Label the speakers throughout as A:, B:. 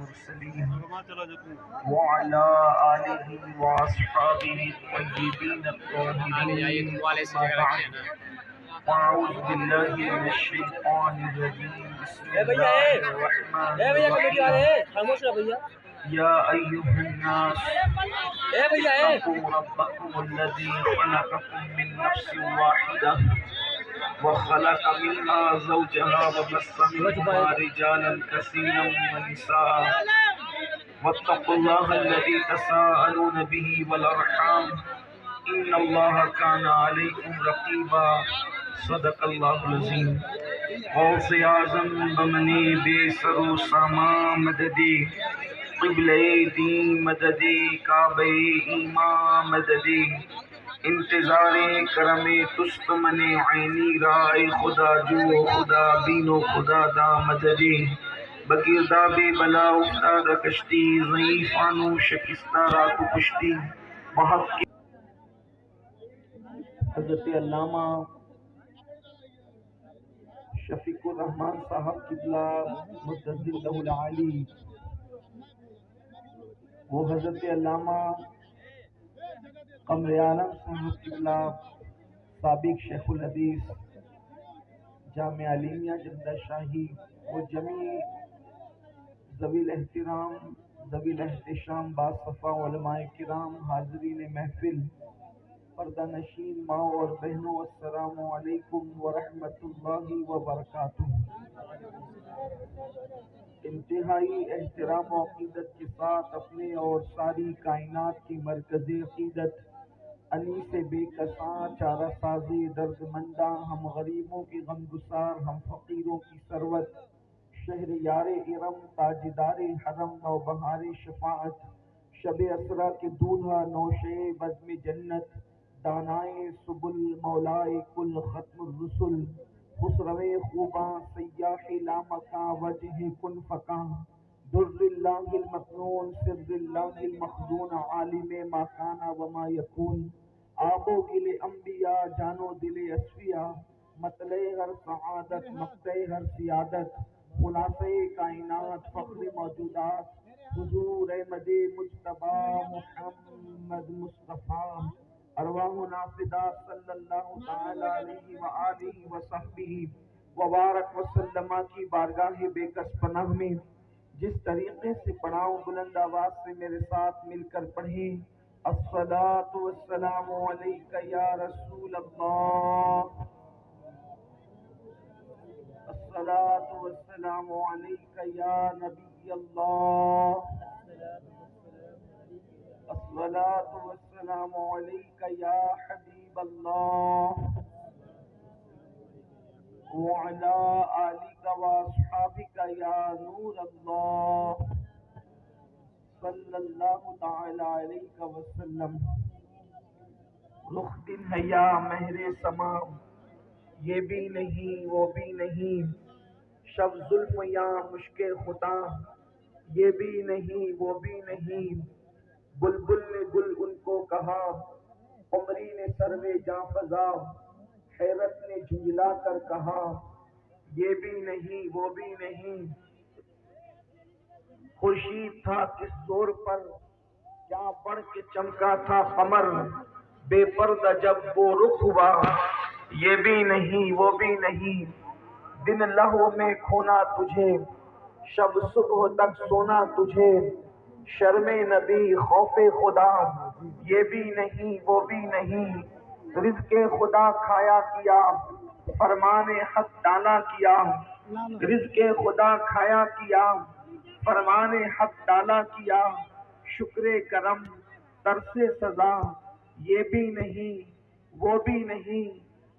A: المرسلين وعلى آله وأصحابه الطيبين الطاهرين أما بعد فأعوذ بالله من الشيطان الرجيم بسم الله الرحمن الرحيم يا أيها الناس اتقوا ربكم الذي خلقكم من نفس واحدة وخلق منها زوجها وبث منهما رجالا كثيرا ونساء واتقوا الله الذي تساءلون به والأرحام إن الله كان عليكم رقيبا صدق الله العظيم غوث اعظم بمنی بے سر و ساما مددی قبلِ دین مددی کعبہ ایمان مددی انتظار کرم تست من عینی رائے خدا جو خدا بین و خدا دا مددی بگرداب بلا افتاد کشتی ضعیفانو شکستہ رات و پشتی محق حضرت علامہ شفیق الرحمن صاحب قبلہ مجدد لہ العالی وہ حضرت علامہ قمر عالم صاحب قبلہ سابق شیخ الحدیث جامعہ علیمیہ جدہ شاہی وہ جمیع ذوی الاحترام ذوی الاحتشام باصفا علماء کرام حاضرین محفل پردہ نشین ماں اور بہنوں السلام علیکم ورحمۃ اللہ وبرکاتہ۔ انتہائی احترام و عقیدت کے ساتھ اپنے اور ساری کائنات کی مرکزی عقیدت انیس بے کساں چارہ ساز درد مندہ ہم غریبوں کی غمگسار ہم فقیروں کی ثروت شہر یار ارم تاجدار حرم نوبہار شفاعت شب اسرا کے دولہا نوشے بزم جنت دانائے سبل مولائے کل ختم الرسل خسروے خوباں سیاح لامکاں وجہ کن فکاں در اللہ المکنون سر اللہ المخزون عالم ما کان وما یکون آب و گل انبیاء جانو دل اصفیاء مطلع ہر سعادت مقطع ہر سیادت خلاصہ کائنات فخر موجودات حضور احمد مجتبی محمد مصطفیٰ ارواحنا فدا صلی اللہ تعالی علیہ وآلہ وصحبہ وبارک وسلم کی بارگاہ بے کس پناہ میں جس طریقے سے پڑھاؤں بلند آواز سے میرے ساتھ مل کر پڑھیں الصلاۃ والسلام علیک یا رسول اللہ، الصلاۃ والسلام علیک یا نبی اللہ، الصلاۃ والسلام علیک یا حبیب اللہ وعلی آلک واصحابک یا نور اللہ صلی اللہ تعالی علیہ وسلم۔ رخ دن ہے یا مہر سما یہ بھی نہیں وہ بھی نہیں، شب زلف یا مشک خدا یہ بھی نہیں وہ بھی نہیں، بلبل نے گل ان کو کہا قمری نے سروے جاں فضا حیرت نے جھنجلا کر کہا یہ بھی نہیں وہ بھی نہیں، خورشید تھا کس زور پر کیا بڑھ کے چمکا تھا قمر، بے پردہ جب وہ رخ ہوا یہ بھی نہیں وہ بھی نہیں، دن لہو میں کھونا تجھے شب صبح تک سونا تجھے، شرم نبی خوف خدا یہ بھی نہیں وہ بھی نہیں، رزق خدا کھایا کیا فرمان حق ڈالا کیا، رزق خدا کھایا کیا فرمان حق ڈالا کیا، شکر کرم ترس سزا یہ بھی نہیں وہ بھی نہیں،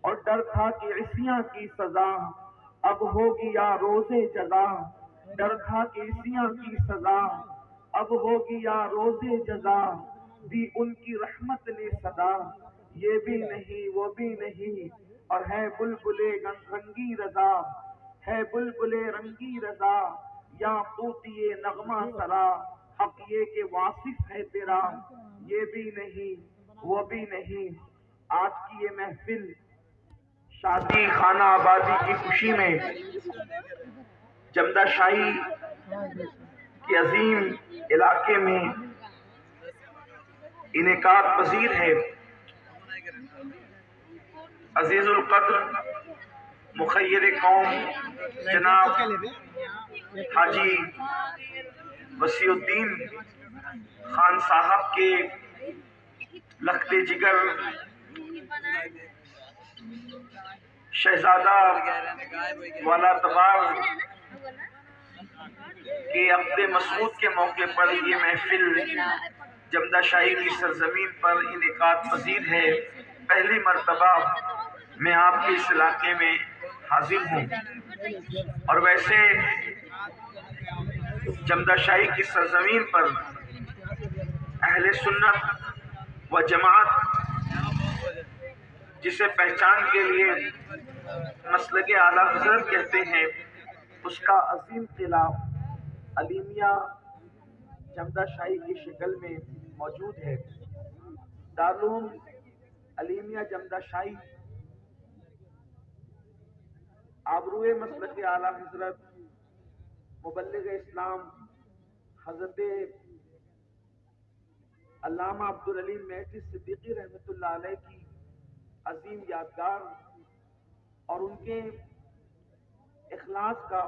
A: اور ڈر تھا کہ عصیاں کی سزا اب ہوگی یا روز جزا، ڈر تھا کہ عصیاں کی سزا اب ہوگی یا روز جزا، دی ان کی رحمت نے صدا یہ بھی نہیں وہ بھی نہیں، اور ہے بلبل رنگی رضا ہے بلبل رنگی رضا یا قوتی نغمہ سرا، حق یہ کہ واصف ہے تیرا یہ بھی نہیں وہ بھی نہیں۔ آج کی یہ محفل شادی خانہ آبادی کی خوشی میں جمدہ شاہی کے عظیم علاقے میں انعقاد پذیر ہے۔ عزیز القدر مخیر قوم جناب حاجی وسیع الدین خان صاحب کے لخت جگر شہزادہ والا تبار کے عقد مسعود کے موقع پر یہ محفل جمدہ شاہی کی سرزمین پر انعقاد پذیر ہے۔ پہلی مرتبہ میں آپ کے اس علاقے میں حاضر ہوں، اور ویسے جمدہ شاہی کی سرزمین پر اہل سنت و جماعت جسے پہچان کے لیے مسلک اعلیٰ حضرت کہتے ہیں، اس کا عظیم قلعہ علیمیہ جمدہ شاہی کی شکل میں موجود ہے۔ دارالعلوم علیمیہ جمدہ شاہی آبروئے مسلک اعلیٰ حضرت مبلغ اسلام حضرت علامہ عبدالعلیم مہدی صدیقی رحمۃ اللہ علیہ کی عظیم یادگار اور ان کے اخلاص کا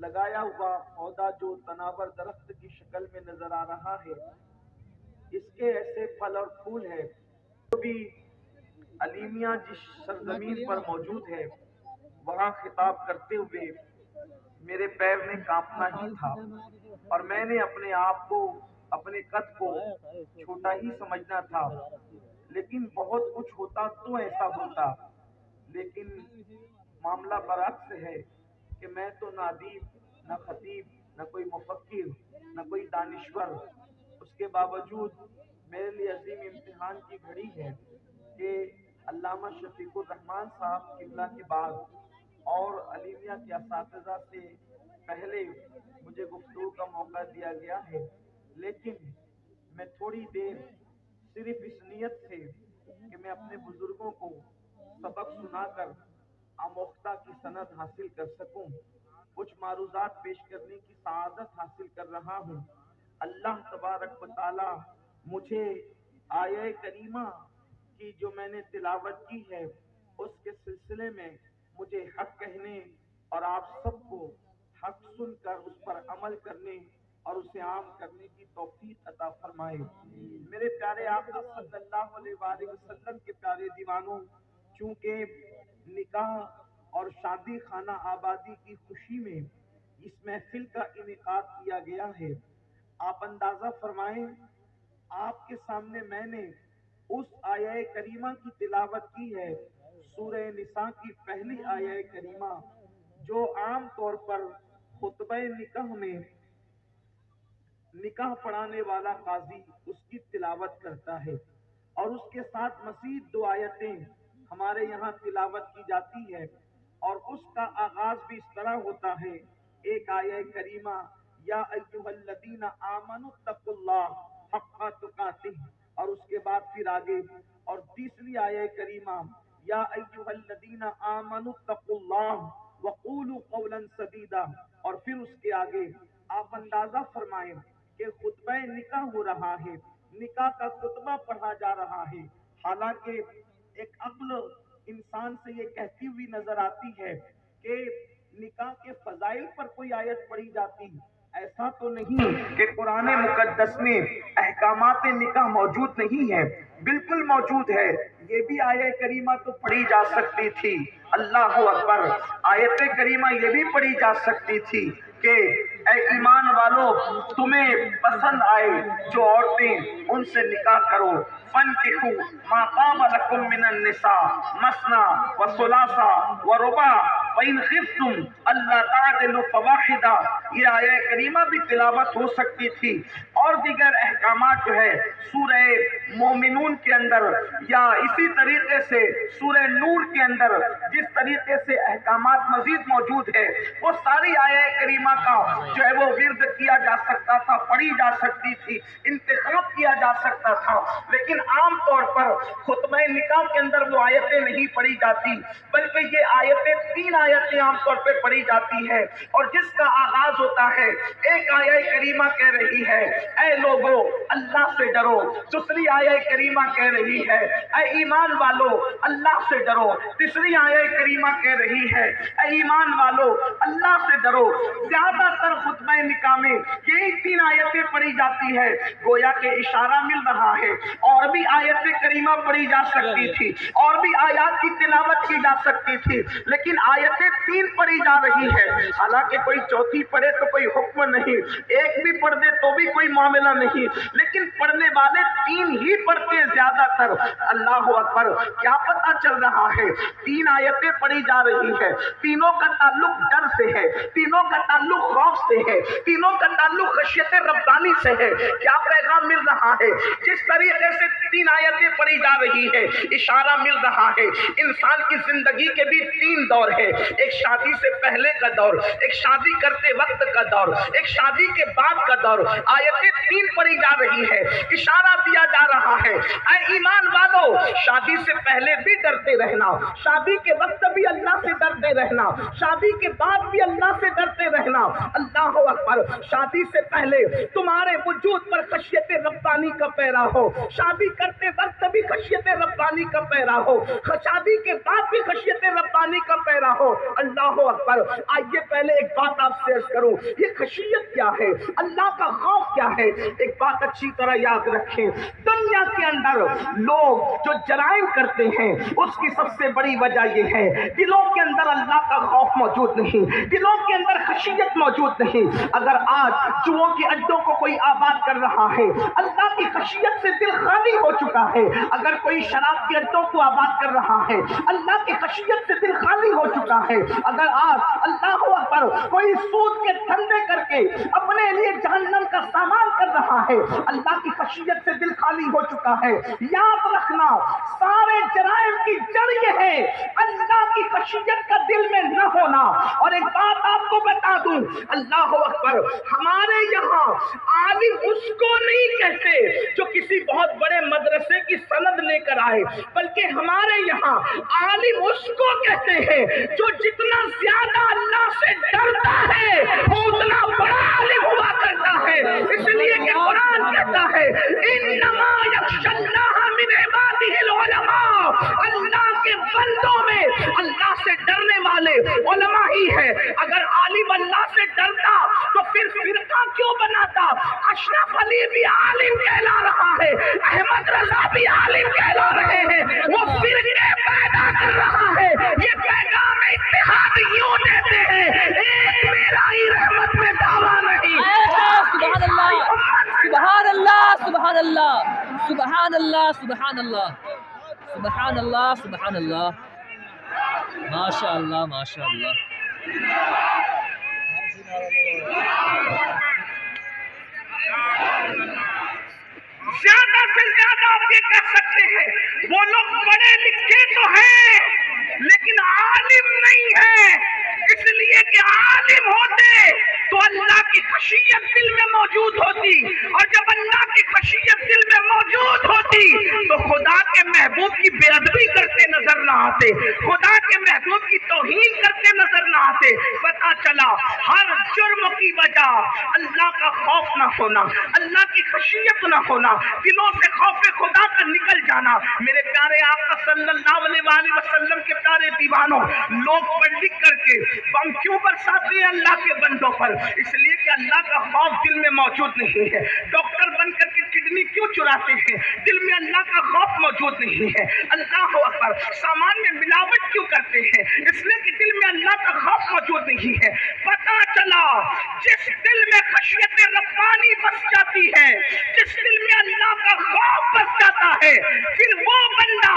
A: لگایا ہوا پودا جو تناور درخت کی شکل میں نظر آ رہا ہے، اس کے ایسے پھل اور پھول ہے جو بھی علیمیہ جس سرزمین پر موجود ہے وہاں خطاب کرتے ہوئے میرے پیر میں کانپنا ہی تھا، اور میں نے اپنے آپ کو اپنے قد کو چھوٹا ہی سمجھنا تھا، لیکن بہت کچھ ہوتا تو ایسا ہوتا، لیکن معاملہ برعکس ہے کہ میں تو نہ ادیب، نہ خطیب، نہ کوئی مفکر، نہ کوئی دانشور۔ اس کے باوجود میرے لیے عظیم امتحان کی گھڑی ہے کہ علامہ شفیق الرحمان صاحب قبلہ کے بعد اور علیمیہ کے اساتذہ سے پہلے مجھے گفتگو کا موقع دیا گیا ہے، لیکن میں تھوڑی دیر صرف اس نیت سے کہ میں اپنے بزرگوں کو سبق سنا کر آموختہ کی سند حاصل کر سکوں، کچھ معروضات پیش کرنے کی سعادت حاصل کر رہا ہوں۔ اللہ تبارک و تعالی مجھے آیہ کریمہ کی جو میں نے تلاوت کی ہے اس کے سلسلے میں مجھے حق کہنے اور آپ سب کو حق سن کر اس پر عمل کرنے اور اسے عام کرنے کی توفیق عطا فرمائے۔ میرے پیارے آقا صلی اللہ علیہ وآلہ وسلم کے پیارے دیوانوں، چونکہ نکاح اور شادی خانہ آبادی کی خوشی میں اس محفل کا انعقاد کیا گیا ہے، آپ اندازہ فرمائیں آپ کے سامنے میں نے اس آیہ کریمہ کی تلاوت کی ہے، سورہ نساء کی پہلی آیہ کریمہ، جو عام طور پر خطبہ نکاح میں نکاح پڑھانے والا قاضی اس کی تلاوت کرتا ہے، اور اس کے ساتھ مزید دو آیتیں ہمارے یہاں تلاوت کی جاتی ہے، اور اس کا آغاز بھی اس طرح ہوتا ہے، ایک آیہ کریمہ یا ایھا الذین آمنوا اتقوا اللہ حق تقاتہ، اور اس کے بعد پھر آگے اور تیسری آیہ کریمہ یا ایھا الذین آمنوا اتقوا اللہ وقولوا قولا سدیدا، اور پھر اس کے آگے آپ اندازہ فرمائیں کہ خطبہ نکاح ہو رہا ہے، نکاح کا خطبہ پڑھا جا رہا ہے، حالانکہ ایک عقل انسان سے یہ کہتی ہوئی نظر آتی ہے کہ نکاح کے فضائل پر کوئی آیت پڑھی جاتی، ایسا تو نہیں کہ قرآن مقدس میں احکامات نکاح موجود نہیں ہے، بالکل موجود ہے، یہ بھی آیہ کریمہ تو پڑھی جا سکتی تھی، اللہ اکبر، آیت کریمہ یہ بھی پڑھی جا سکتی تھی کہ اے ایمان والو تمہیں پسند آئے جو عورتیں ان سے نکاح کرو، فَانْكِحُوا مَا طَابَ لَكُم مِّنَ النِّسَاءِ مَثْنَىٰ وَثُلَاثَ وَرُبَاعَ وَإِنْ خِفْتُمْ أَلَّا تَعْدِلُوا فَوَاحِدَةً، یہ آیہ کریمہ بھی تلاوت ہو سکتی تھی، اور دیگر احکامات جو ہے سورہ مومنون کے اندر یا اسی طریقے سے سورہ نور کے اندر جس طریقے سے احکامات مزید موجود ہے وہ ساری آیہ کریمہ کا جو ہے وہ ورد کیا جا سکتا تھا، پڑھی جا سکتی تھی، انتخاب کیا جا سکتا تھا، لیکن عام طور پر خطبہ نکاح کے اندر وہ آیتیں نہیں پڑھی جاتی، بلکہ یہ آیتیں 3 آیتیں عام طور پہ پڑھی جاتی ہے، اور جس کا آغاز ہوتا ہے ایک آیہ کریمہ کہہ رہی ہے اے لوگو اللہ سے ڈرو، دوسری آیہ کریمہ کہہ رہی ہے اے ایمان والو اللہ سے ڈرو، تیسری آیہ کریمہ کہہ رہی ہے اے ایمان والو اللہ سے ڈرو۔ زیادہ تر خطبہ نکاح میں یہی 3 آیتیں پڑھی جاتی ہے، گویا کہ اشارہ مل رہا ہے اور بھی آیت کریمہ پڑھی جا سکتی تھی، اور بھی آیات کی تلاوت کی جا سکتی تھی، لیکن آیتیں 3 پڑھی جا رہی ہے، حالانکہ کوئی چوتھی پڑھے تو کوئی حکم نہیں، ایک بھی پڑھ دے تو بھی کوئی معاملہ نہیں، لیکن پڑھنے والے 3 ہی پڑھتے ہیں زیادہ تر۔ اللہ اکبر، کیا پتہ چل رہا ہے 3 آیتیں پڑھی جا رہی ہے، تینوں کا تعلق ڈر سے ہے، تینوں کا تعلق خوف سے ہے، تینوں کا تعلق خشیت ربانی سے ہے۔ کیا پیغام مل رہا ہے؟ جس طریقے سے 3 آیتیں پڑھی جا رہی ہے اشارہ مل رہا ہے انسان کی زندگی کے بھی 3 دور ہے، ایک شادی سے پہلے کا دور، ایک شادی کرتے وقت کا دور، ایک شادی کے بعد کا دور۔ آیتیں 3 پڑھی جا رہی ہے، اشارہ دیا جا رہا ہے اے ایمان والو شادی سے پہلے بھی ڈرتے رہنا، شادی کے وقت بھی اللہ سے ڈرتے رہنا، شادی کے بعد بھی اللہ سے ڈرتے رہنا۔ اللہ اکبر، شادی سے پہلے تمہارے وجود پر خشیت ربانی کا پیرا ہو، شادی کرتے وقت بھی خشیت ربانی کا پیرا ہو، شادی کے بعد بھی خشیت ربانی کا پیرا ہو۔ اللہ اکبر، آئیے پہلے ایک بات آپ سے عرض کروں، یہ خشیت کیا ہے، اللہ کا خوف کیا ہے؟ ایک بات اچھی طرح یاد رکھیں، دنیا کے اندر لوگ جو جرائم کرتے ہیں اس کی سب سے بڑی وجہ یہ ہے دلوں کے اندر اللہ کا خوف موجود نہیں، دلوں کے اندر خشیت موجود نہیں۔ اگر آج جوؤں کے اڈوں کو کوئی آباد کر رہا ہے، اللہ کی خشیت سے دل خالی ہو چکا ہے، اگر کوئی شراب کے اڈوں کو آباد کر رہا ہے، اللہ کی خشیت سے دل خالی ہو چکا ہے، اگر آج اللہ اکبر کوئی سود کے دھندے کر کے اپنے لیے جہنم کا سامان کر رہا ہے، اللہ کی خشیت سے دل خالی ہو چکا ہے۔ یاد رکھنا سارے جرائم کی جڑ یہ ہے اللہ کی خشیت کا دل میں نہ ہونا۔ اور ایک بات آپ کو بتا دوں، اللہ اکبر، ہمارے یہاں عالم اس کو نہیں کہتے جو کسی بہت بڑے مدرسے کی سند لے کر آئے، بلکہ ہمارے یہاں عالم اس کو کہتے ہیں جو جتنا زیادہ اللہ سے ڈرتا ہے وہ اتنا بڑا عالم ہوا کرتا ہے۔ اس لیے کہ قرآن کہتا ہے انما یخشی اللہ من عبادہ العلماء، اللہ کے بندوں میں اللہ سے ڈرنے والے علماء ہی ہے۔ اگر عالم اللہ سے ڈرتا تو پھر فرقہ کیوں بناتا؟ اشرف علی بھی عالم کہلا رہا ہے، احمد رضا بھی عالم کہلا رہے ہیں، وہ فرقے پیدا کر رہا ہے۔ یہ پیغام اتحاد یوں دیتے ہیں ایک میرا ہی رحمت میں دعویٰ نہیں۔
B: سبحان اللہ سبحان اللہ سبحان اللہ سبحان اللہ سبحان اللہ سبحان اللہ سبحان اللہ، ماشاء اللہ ماشاء اللہ۔
A: زیادہ سے زیادہ آپ یہ کہہ سکتے ہیں وہ لوگ پڑھے لکھے تو ہیں لیکن عالم نہیں ہیں، اس لیے کہ عالم ہوتے تو اللہ کی خشیت دل میں موجود ہوتی، اور جب اللہ کی خشیت دل میں موجود ہوتی تو خدا کے محبوب کی بے ادبی کرتے نظر نہ آتے، خدا کے محبوب کی توہین کرتے نظر نہ آتے۔ پتہ چلا ہر جرم کی وجہ اللہ کا خوف نہ ہونا، اللہ کی خشیت نہ ہونا، دلوں سے خوف خدا کا نکل جانا۔ میرے پیارے آقا صلی اللہ علیہ وآلہ وسلم کے پیارے دیوانوں، لوگ پڑھ لکھ کر کے بم کیوں برساتے ہیں اللہ کے بندوں پر؟ اس لیے کہ اللہ کا خوف دل میں موجود نہیں ہے۔ ڈاکٹر بن کر کے کڈنی کیوں چراتے ہیں؟ دل میں اللہ کا خوف موجود نہیں ہے۔ اللہ اکبر، سامان میں ملاوٹ کیوں کرتے ہیں؟ اس لیے کہ دل میں اللہ کا خوف موجود نہیں ہے۔ پتہ چلا جس دل میں خشیت ربانی بس جاتی ہے، جس دل میں اللہ کا خوف بس جاتا ہے، پھر وہ بندہ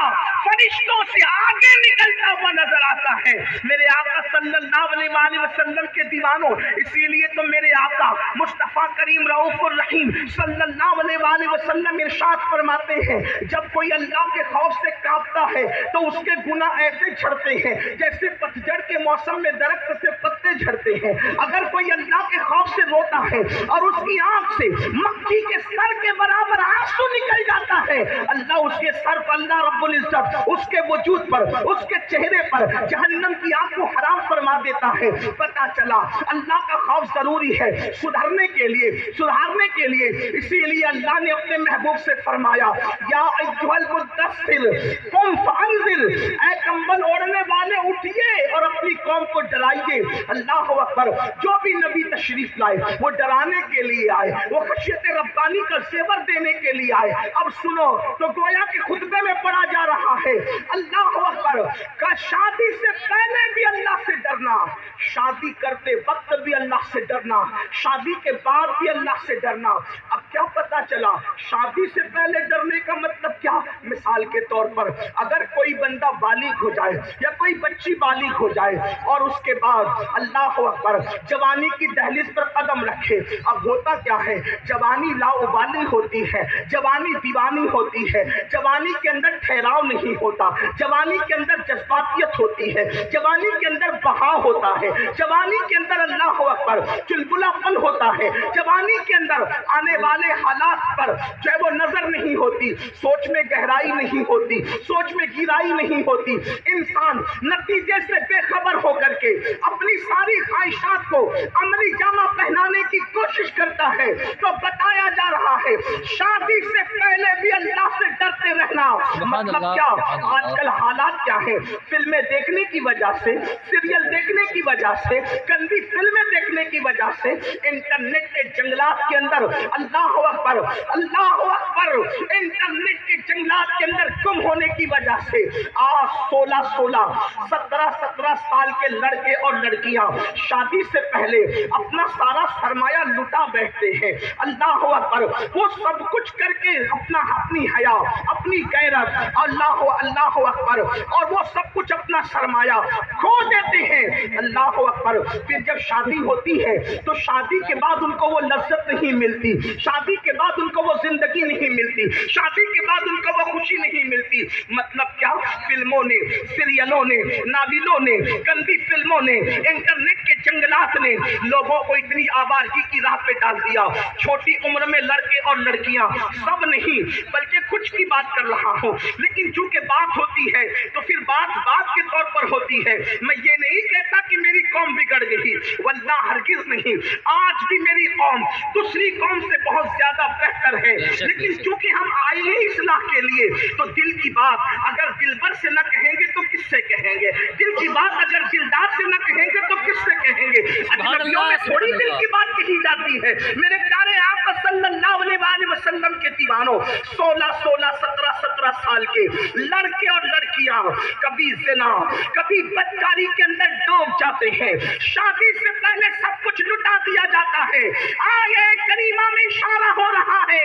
A: فرشتوں سے آگے نکلتا ہوا نظر آتا ہے میرے آقا صلی اللہ علیہ وسلم کے دیوانوں. اسی لیے تو میرے آقا مصطفیٰ کریم رؤوف الرحیم صلی اللہ علیہ وسلم ارشاد فرماتے ہیں جب کوئی اللہ کے خوف سے کانپتا ہے تو اس کے گناہ ایسے جھڑتے ہیں جیسے پتجھڑ کے موسم میں درخت سے پتے جھڑتے ہیں. اگر کوئی اللہ کے خوف سے روتا ہے اور اس کی آنکھ سے مکھی کے سر کے برابر آنسو نکل جاتا ہے, اللہ اس کے سر پر, اللہ رب العزت اس کے وجود پر, اس کے چہرے پر جہنم کی آگ کو حرام فرما دیتا ہے. پتا چلا اللہ کا خوف ضروری ہے سدھرنے کے لیے, سدھارنے کے لیے. اسی لیے اللہ نے اپنے محبوب سے فرمایا یا ایھا المدثر قم فانذر, اے کمبل اوڑھنے والے اٹھیے اور اپنی قوم کو ڈرائیے. اللہ اکبر. جو بھی نبی تشریف لائے وہ ڈرانے کے لیے آئے, وہ خشیت ربانی کا زیور دینے کے لیے آئے. اب سنو تو گویا کہ خطبے میں پڑھا جا رہا ہے اللہ اکبر کا شادی سے پہلے بھی اللہ سے ڈرنا, شادی کرتے وقت بھی اللہ سے ڈرنا, شادی کے بعد بھی اللہ سے ڈرنا. اب کیا پتا چلا شادی سے پہلے ڈرنے کا مطلب کیا؟ مثال کے طور پر اگر کوئی بندہ بالغ ہو جائے یا کوئی بچی بالغ ہو جائے اور اس کے بعد اللہ اکبر جوانی کی دہلیز پر قدم رکھے. اب ہوتا کیا ہے, جوانی لاابالی ہوتی ہے, جوانی دیوانی ہوتی ہے, جوانی کے اندر ٹھہراؤ نہیں ہوتا, جوانی کے اندر جذباتیت ہوتی ہے, جوانی کے اندر بہاؤ ہوتا ہے, جوانی کے اندر اللہ اکبر چلبلا پن ہوتا ہے, جوانی کے اندر آنے والے حالات پر جو ہے وہ نظر نہیں ہوتی, سوچ میں گہرائی نہیں ہوتی, سوچ میں گہرائی نہیں ہوتی. انسان نتیجے سے بے خبر ہو کر کے اپنی ساری خواہشات کو عملی جامہ پہنانے کی کوشش کرتا ہے. تو بتایا جا رہا ہے شادی سے پہلے بھی اللہ سے ڈرتے رہنا. مطلب کیا؟ آج کل حالات کیا ہے, فلمیں دیکھنے کی وجہ سے, سیریل دیکھنے کی وجہ سے, گندی فلمیں دیکھنے کی وجہ سے, انٹرنیٹ کے جنگلات کے اندر اللہ اکبر, اللہ اکبر, انٹرنیٹ کے جنگلات کے اندر گم ہونے کی وجہ سے آج 17 سال کے لڑکے اور لڑکیاں شادی سے پہلے اپنا سارا سرمایہ لٹا بیٹھتے ہیں. اللہ اکبر. وہ سب کچھ کر کے اپنی حیا, اپنی غیرت, اللہ اکبر, اور وہ سب کچھ اپنا سرمایہ کھو دیتے ہیں. اللہ اکبر. پھر جب شادی ہوتی ہے تو شادی کے بعد ان کو وہ لذت نہیں ملتی, شادی کے بعد ان کو وہ زندگی نہیں ملتی, شادی کے بعد ان کو وہ خوشی نہیں ملتی. مطلب کیا؟ فلموں نے, سیریلوں نے, ناولوں نے, گندی فلموں نے, انٹرنیٹ کے جنگلات نے لوگوں کو اتنی آوارگی کی راہ پہ ڈال دیا. چھوٹی عمر میں لڑکے اور لڑکیاں, سب نہیں بلکہ کچھ کی بات کر رہا ہوں, لیکن چونکہ بات ہوتی ہے تو پھر بات کے طور پر ہوتی ہے. میں یہ نہیں کہتا کہ میری قوم بگڑ گئی, واللہ ہرگز نہیں. آج بھی میری قوم دوسری قوم سے بہت زیادہ بہتر ہے, لیکن چونکہ ہم آئے ہیں اصلاح کے لیے تو دل کی بات اگر دلبر سے نہ کہیں گے تو کس سے کہیں گے, دل کی بات اگر دلدار سے نہ کہیں گے تو کس سے کہیں گے. اجنبیوں میں تھوڑی دل کی بات کہی جاتی ہے. میرے پیارے آقا صلی اللہ علیہ وسلم کے دیوانوں, 17 سال کے لڑکے اور لڑکیاں کبھی زنا, کبھی بدکاری کے اندر ڈوب جاتے ہیں. شادی سے پہلے سب کچھ لٹا دیا جاتا ہے. آیے کریمہ میں اشارہ ہو رہا ہے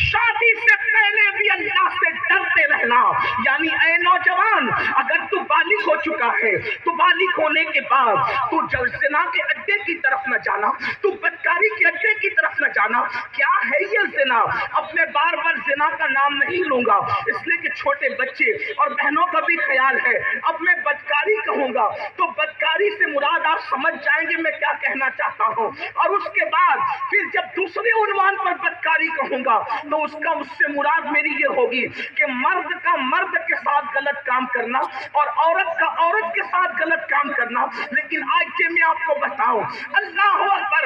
A: شادی سے پہلے بھی اللہ سے ڈرتے رہنا. یعنی اے نوجوان, اگر تو بالغ ہو چکا ہے تو بالغ ہونے کے بعد تو زنا کے اڈے کی طرف نہ جانا, تو بدکاری کے اڈے کی طرف نہ جانا. کیا ہے یہ زنا؟ اب میں بار بار زنا کا نام نہیں لوں گا اس لیے کہ چھوٹے بچے اور بہنوں کا بھی خیال ہے. اب میں بدکاری کہوں گا تو بدکاری سے مراد آپ سمجھ جائیں گے میں کیا کہنا چاہتا ہوں. اور اس کے بعد پھر جب دوسرے عنوان پر بدکاری کہوں گا تو اس سے مراد میری یہ ہوگی کہ مرد کا مرد کے ساتھ غلط کام کرنا اور عورت کا عورت کے ساتھ غلط کام کرنا. لیکن آج کے میں آپ کو بتاؤں, اللہ اکبر,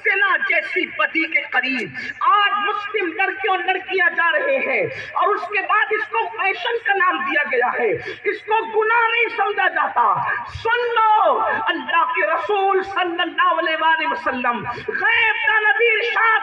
A: زنا جیسی بدی کے قریب آج مسلم لڑکے اور لڑکیاں جا رہے ہیں اور اس کے بعد اس کو فیشن کا نام دیا گیا ہے, اس کو گناہ نہیں سمجھا جاتا. سن لو, اللہ کے رسول صلی اللہ علیہ وسلم غیب کا نبی ارشاد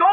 A: 2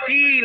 A: 3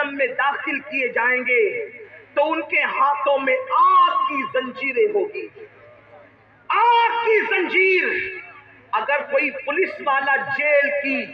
A: جہنم میں داخل کیے جائیں گے تو ان کے ہاتھوں میں آگ کی زنجیریں ہوگی، آگ کی زنجیر۔ اگر کوئی پولیس والا جیل کی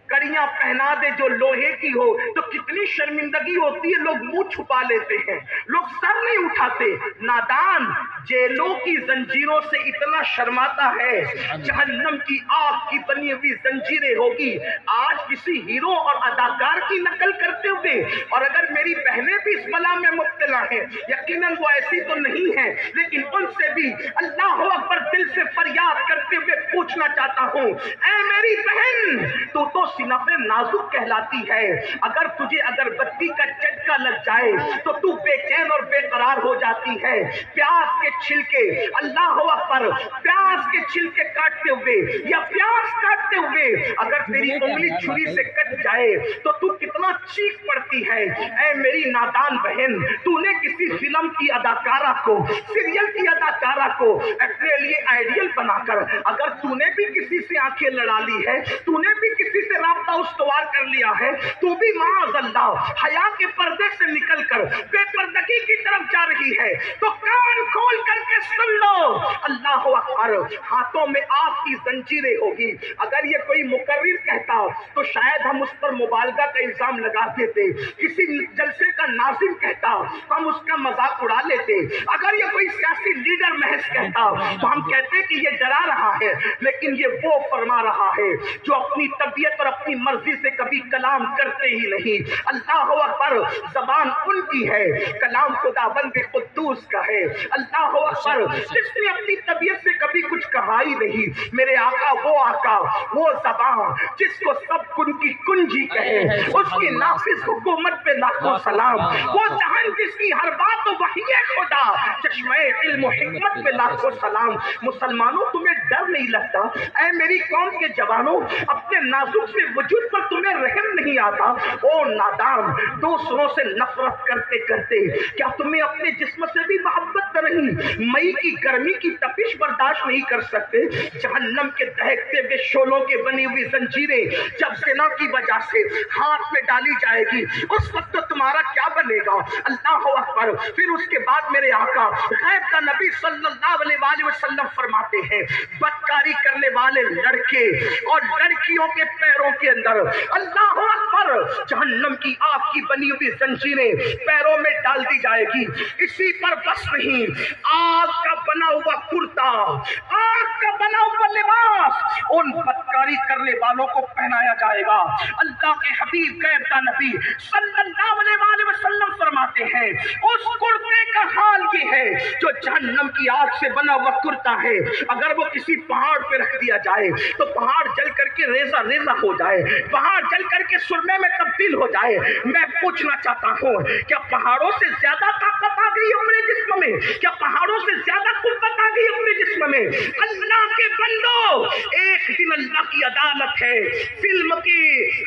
A: کڑیاں پہنا دے جو لوہے کی ہو تو کتنی شرمندگی ہوتی ہے، لوگ منہ چھپا لیتے ہیں، لوگ سر نہیں اٹھاتے۔ نادان جیلوں کی زنجیروں سے اتنا شرماتا ہے، جہنم کی آگ کی بنی ہوئی زنجیریں ہوگی۔ آج کسی ہیرو اور اداکار کی نقل کرتے ہوئے، اور اگر میری بہنیں بھی اس بلا میں مبتلا ہیں، یقیناً وہ ایسی تو نہیں ہیں، لیکن ان سے بھی اللہ اکبر دل سے فریاد کرتے ہوئے پوچھنا چاہتا ہوں، اے میری بہن، تو صنف نازک کہلاتی ہے، اگر تجھے اگربتی کا چٹکا لگ جائے تو تو بے چین اور بے قرار ہو جاتی ہے۔ پیاز کے چھلکے، اللہ اکبر، پیاز کے چھلکے کاٹتے ہوئے یا پیاز کاٹتے ہوئے اگر تیری انگلی چھری سے کٹ جائے تو تو کتنا چیخ پڑتی ہے۔ اے میری نادان بہن، تو نے کسی فلم کی اداکارہ کو، سیریل کی اداکارہ کو اپنے لیے آئیڈیل بنا کر اگر تو نے بھی کسی سے آنکھیں لڑا لی ہے، تو نے بھی کسی سے رابطہ استوار کر لیا ہے، تو بھی معاذ اللہ حیا کے پردے سے نکل کر بے پردگی کی طرف جا رہی ہے، تو کان کھول کر کے سن لو، اللہ اکبر، ہاتھوں میں آگ کی زنجیریں ہوگی۔ اگر یہ کوئی مقرر کہتا تو شاید ہم اس پر مبالغہ کا الزام لگا دیتے، کسی جلسے کا ناظم کہتا ہم اس کا مذاق اڑا لیتے، اگر یہ کوئی سیاسی لیڈر محض کہتا تو ہم کہتے کہ یہ ڈرا رہا ہے، لیکن یہ وہ فرما رہا ہے جو اپنی طبیعت اور اپنی مرضی سے کبھی کلام کرتے ہی نہیں۔ اللہ اکبر، زبان ان کی ہے، کلام خداوند قدوس کا ہے۔ اللہ اکبر، جس نے اپنی طبیعت سے کبھی کچھ کہا ہی نہیں، میرے آقا، وہ زبان جس کو سب کن کی کنجی کہے، اس کی نافذ حکومت پہ لاکھوں سلام، وہ جہان جس کی ہر بات وحی خدا، چشمہ علم و حکمت پہ لاکھوں سلام۔ مسلمانوں، تمہیں ڈر نہیں لگتا؟ اے میری قوم کے جوانوں، اپنے نازک سے وجود پر تمہیں رحم نہیں آتا؟ او نادان، دوسروں سے نفرت کرتے کرتے کیا تمہیں اپنے جسم سے بھی محبت نہیں؟ مئی کی گرمی کی تپش برداشت نہیں کر سکتے؟ جہنم کے دہکتے ہوئے شعلوں کے بنی ہوئی زنجیریں جب زنا کی وجہ سے ہاتھ میں ڈالی جائے گی، اس وقت تو تمہارا کیا بنے گا؟ اللہ اکبر۔ پھر اس کے بعد میرے آقا غیب کا نبی صلی اللہ علیہ وسلم فرماتے ہیں، بدکاری کرنے والے لڑکے اور لڑکیوں کے پیروں کے اندر، اللہ اکبر، جہنم کی آگ کی بنی ہوئی زنجیریں پیروں میں ڈال دی جائے گی۔ اسی پر بس نہیں، آگ کا بنا ہوا کرتا، آگ کا بنا ہوا لباس ان بدکاری کرنے والوں کو پہنایا جائے گا۔ اللہ کے حبیب غیب کا نبی صلی اللہ علیہ وسلم فرماتے ہیں، اس کرتے کا حال یہ ہے جو جہنم کی آگ سے بنا ہوا کرتا ہے، اگر وہ کسی پہاڑ پہ رکھ دیا جائے تو پہاڑ جل کر کے ریزہ ریزہ ہو جائے، پہاڑ جل کر کے سرمے میں تبدیل ہو جائے۔ میں پوچھنا چاہتا ہوں، کیا پہاڑوں سے زیادہ طاقت آ گئی اپنے جسم میں؟ کیا پہاڑوں سے زیادہ قوت آ گئی اپنے جسم میں؟ اللہ کے بندو، ایک دن اللہ کی عدالت ہے۔ فلم کی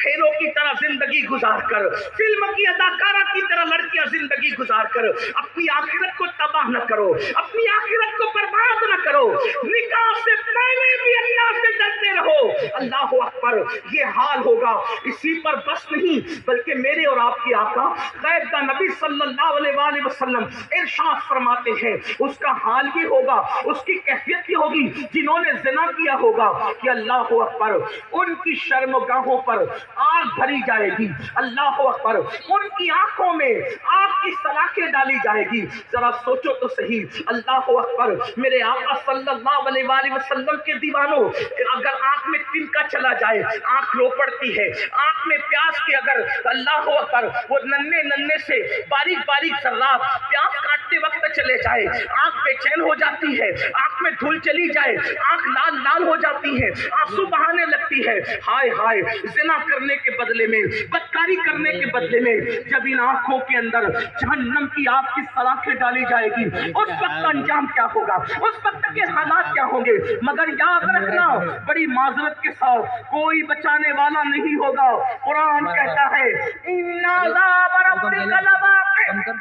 A: ہیرو کی طرح زندگی گزار کر، فلم کی اداکارہ کی طرح لڑکیاں زندگی گزار کر اپنی آخرت کو تباہ نہ کرو، اپنی آخرت کو برباد نہ کرو۔ نکاح سے پہلے بھی اللہ سے ڈرتے رہو۔ اللہ اکبر، یہ حال ہوگا۔ اسی پر بس نہیں، بلکہ میرے اور آپ کی آقا غیب کا نبی صلی اللہ علیہ وسلم ارشاد فرماتے ہیں، اس کا حال یہ ہوگا، اس کی کیفیت یہ ہوگی، جنہوں نے زنا کیا ہوگا کہ اللہ اکبر، ان کی شرمگاہوں پر آگ بھری جائے گی۔ اللہ اکبر، ان کی آنکھوں میں آگ کی سلاخیں ڈالی جائے گی۔ ذرا سوچو تو صحیح، اللہ اکبر، میرے آقا صلی اللہ علیہ وسلم کے دیوانوں، اگر آنکھ میں تنکا چلا جائے، آنکھ رو پڑتی ہے، آنکھ میں پیاس کے اگر اللہ اکبر وہ ننھے ننھے سے باریک باریک ذرات پیاس کاٹتے وقت چلے جائے، آنکھ بے چین ہو جاتی ہے، آنکھ میں دھول چلی جائے، آنکھ لال لال ہو جاتی ہے، آنسو بہانے لگتی ہے۔ ہائے ہائے، زنا کرنے کے بدلے میں، بدکاری کرنے کے بدلے میں جب ان آنکھوں کے اندر جہنم کی آگ کی سلاخیں ڈالی جائے گی، اس وقت انجام کیا ہوگا، اس وقت کے حالات کیا ہوں گے؟ مگر یاد رکھنا، بڑی معذرت کے ساتھ، کوئی بچانے والا نہیں ہوگا۔ قرآن کہتا ہے، اِنَّ عَذَابَ رَبِّكَ لَوَاقِعٌ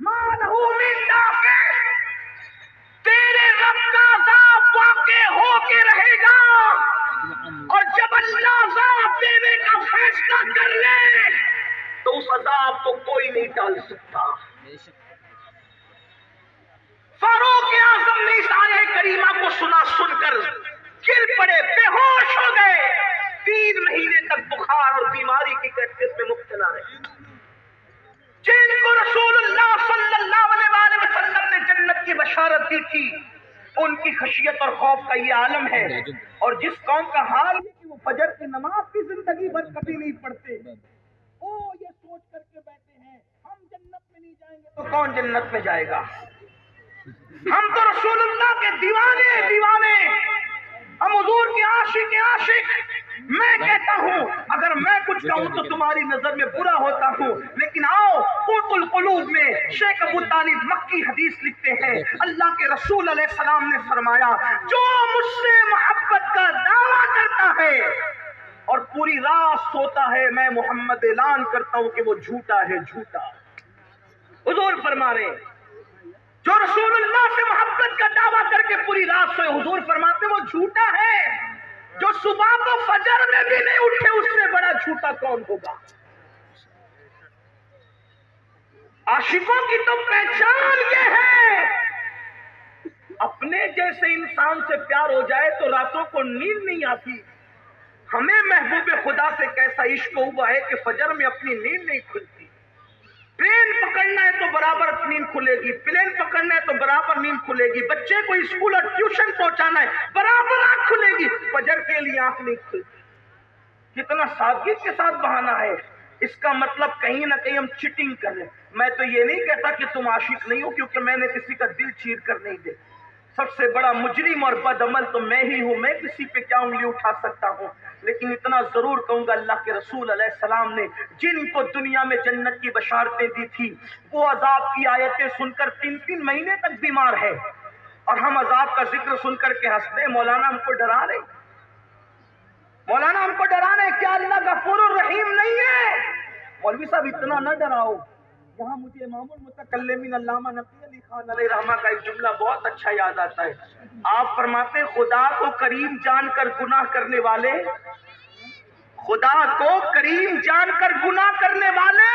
A: مَا لَهُ مِن دَافِعٍ، تیرے رب کا عذاب واقع ہو کے رہے گا، اور جب اللہ عذاب دینے کا فیصلہ کر لے تو اس عذاب کو کوئی نہیں ٹال سکتا۔ فاروق اعظم نے اس آیہ کریمہ کو سن کر گر پڑے، بے ہوش ہو گئے، 3 مہینے تک بخار اور بیماری کی کیفیت میں مبتلا رہے۔ جن کو رسول اللہ صلی اللہ علیہ وآلہ وسلم نے جنت کی بشارت دی تھی، ان کی خشیت اور خوف کا یہ عالم ہے، اور جس قوم کا حال ہے کہ وہ فجر کی نماز کی زندگی بھر کبھی نہیں پڑھتے، وہ یہ سوچ کر کے بیٹھے ہیں ہم جنت میں نہیں جائیں گے تو کون جنت میں جائے گا؟ ہم تو رسول اللہ کے دیوانے، ہم حضور کے عاشق۔ میں کہتا ہوں اگر میں کچھ کہوں تو تمہاری نظر میں برا ہوتا ہوں، لیکن آؤ قوت القلوب میں شیخ ابو طالب مکی حدیث لکھتے ہیں، اللہ کے رسول علیہ السلام نے فرمایا جو مجھ سے محبت کا دعویٰ کرتا ہے اور پوری رات سوتا ہے، میں محمد اعلان کرتا ہوں کہ وہ جھوٹا ہے، جھوٹا۔ حضور فرما رہے جو رسول اللہ سے محبت کا دعویٰ کر کے پوری رات سوئے، حضور فرماتے وہ جھوٹا ہے۔ جو صبح کو فجر میں بھی نہیں اٹھے، اس سے بڑا جھوٹا کون ہوگا؟ عاشقوں کی تو پہچان یہ ہے، اپنے جیسے انسان سے پیار ہو جائے تو راتوں کو نیند نہیں آتی۔ ہمیں محبوب خدا سے کیسا عشق ہوا ہے کہ فجر میں اپنی نیند نہیں کھلتی۔ ٹرین پکڑنا ہے تو برابر نیند کھلے گی، پلین پکڑنا ہے تو برابر نیند کھلے گی، بچے کو اسکول اور ٹیوشن پہنچانا ہے برابر آنکھ کھلے گی، فجر کے لیے آنکھ نہیں کھلتی۔ کتنا سادگی کے ساتھ بہانا ہے، اس کا مطلب کہیں نہ کہیں ہم چیٹنگ کریں۔ میں تو یہ نہیں کہتا کہ تم عاشق نہیں ہو، کیونکہ میں نے کسی کا دل چیر کر نہیں دے۔ سب سے بڑا مجرم اور بد عمل تو میں ہی ہوں، میں کسی پہ کیا انگلی اٹھا سکتا ہوں، لیکن اتنا ضرور کہوں گا اللہ کے رسول علیہ السلام نے جن کو دنیا میں جنت کی بشارتیں دی تھی، وہ عذاب کی آیتیں سن کر 3 مہینے تک بیمار ہے، اور ہم عذاب کا ذکر سن کر کے ہنستے۔ مولانا ہم کو ڈرا رہے، مولانا ہم کو ڈرا رہے، کیا اللہ غفور الرحیم نہیں ہے؟ مولوی صاحب اتنا نہ ڈراؤ۔ یہاں مجھے امام المتکلمین علامہ نقی علی خان علیہ رحمہ کا ایک جملہ بہت اچھا یاد آتا ہے۔ آپ فرماتے ہیں خدا کو کریم جان کر گناہ کرنے والے، خدا کو کریم جان کر گناہ کرنے والے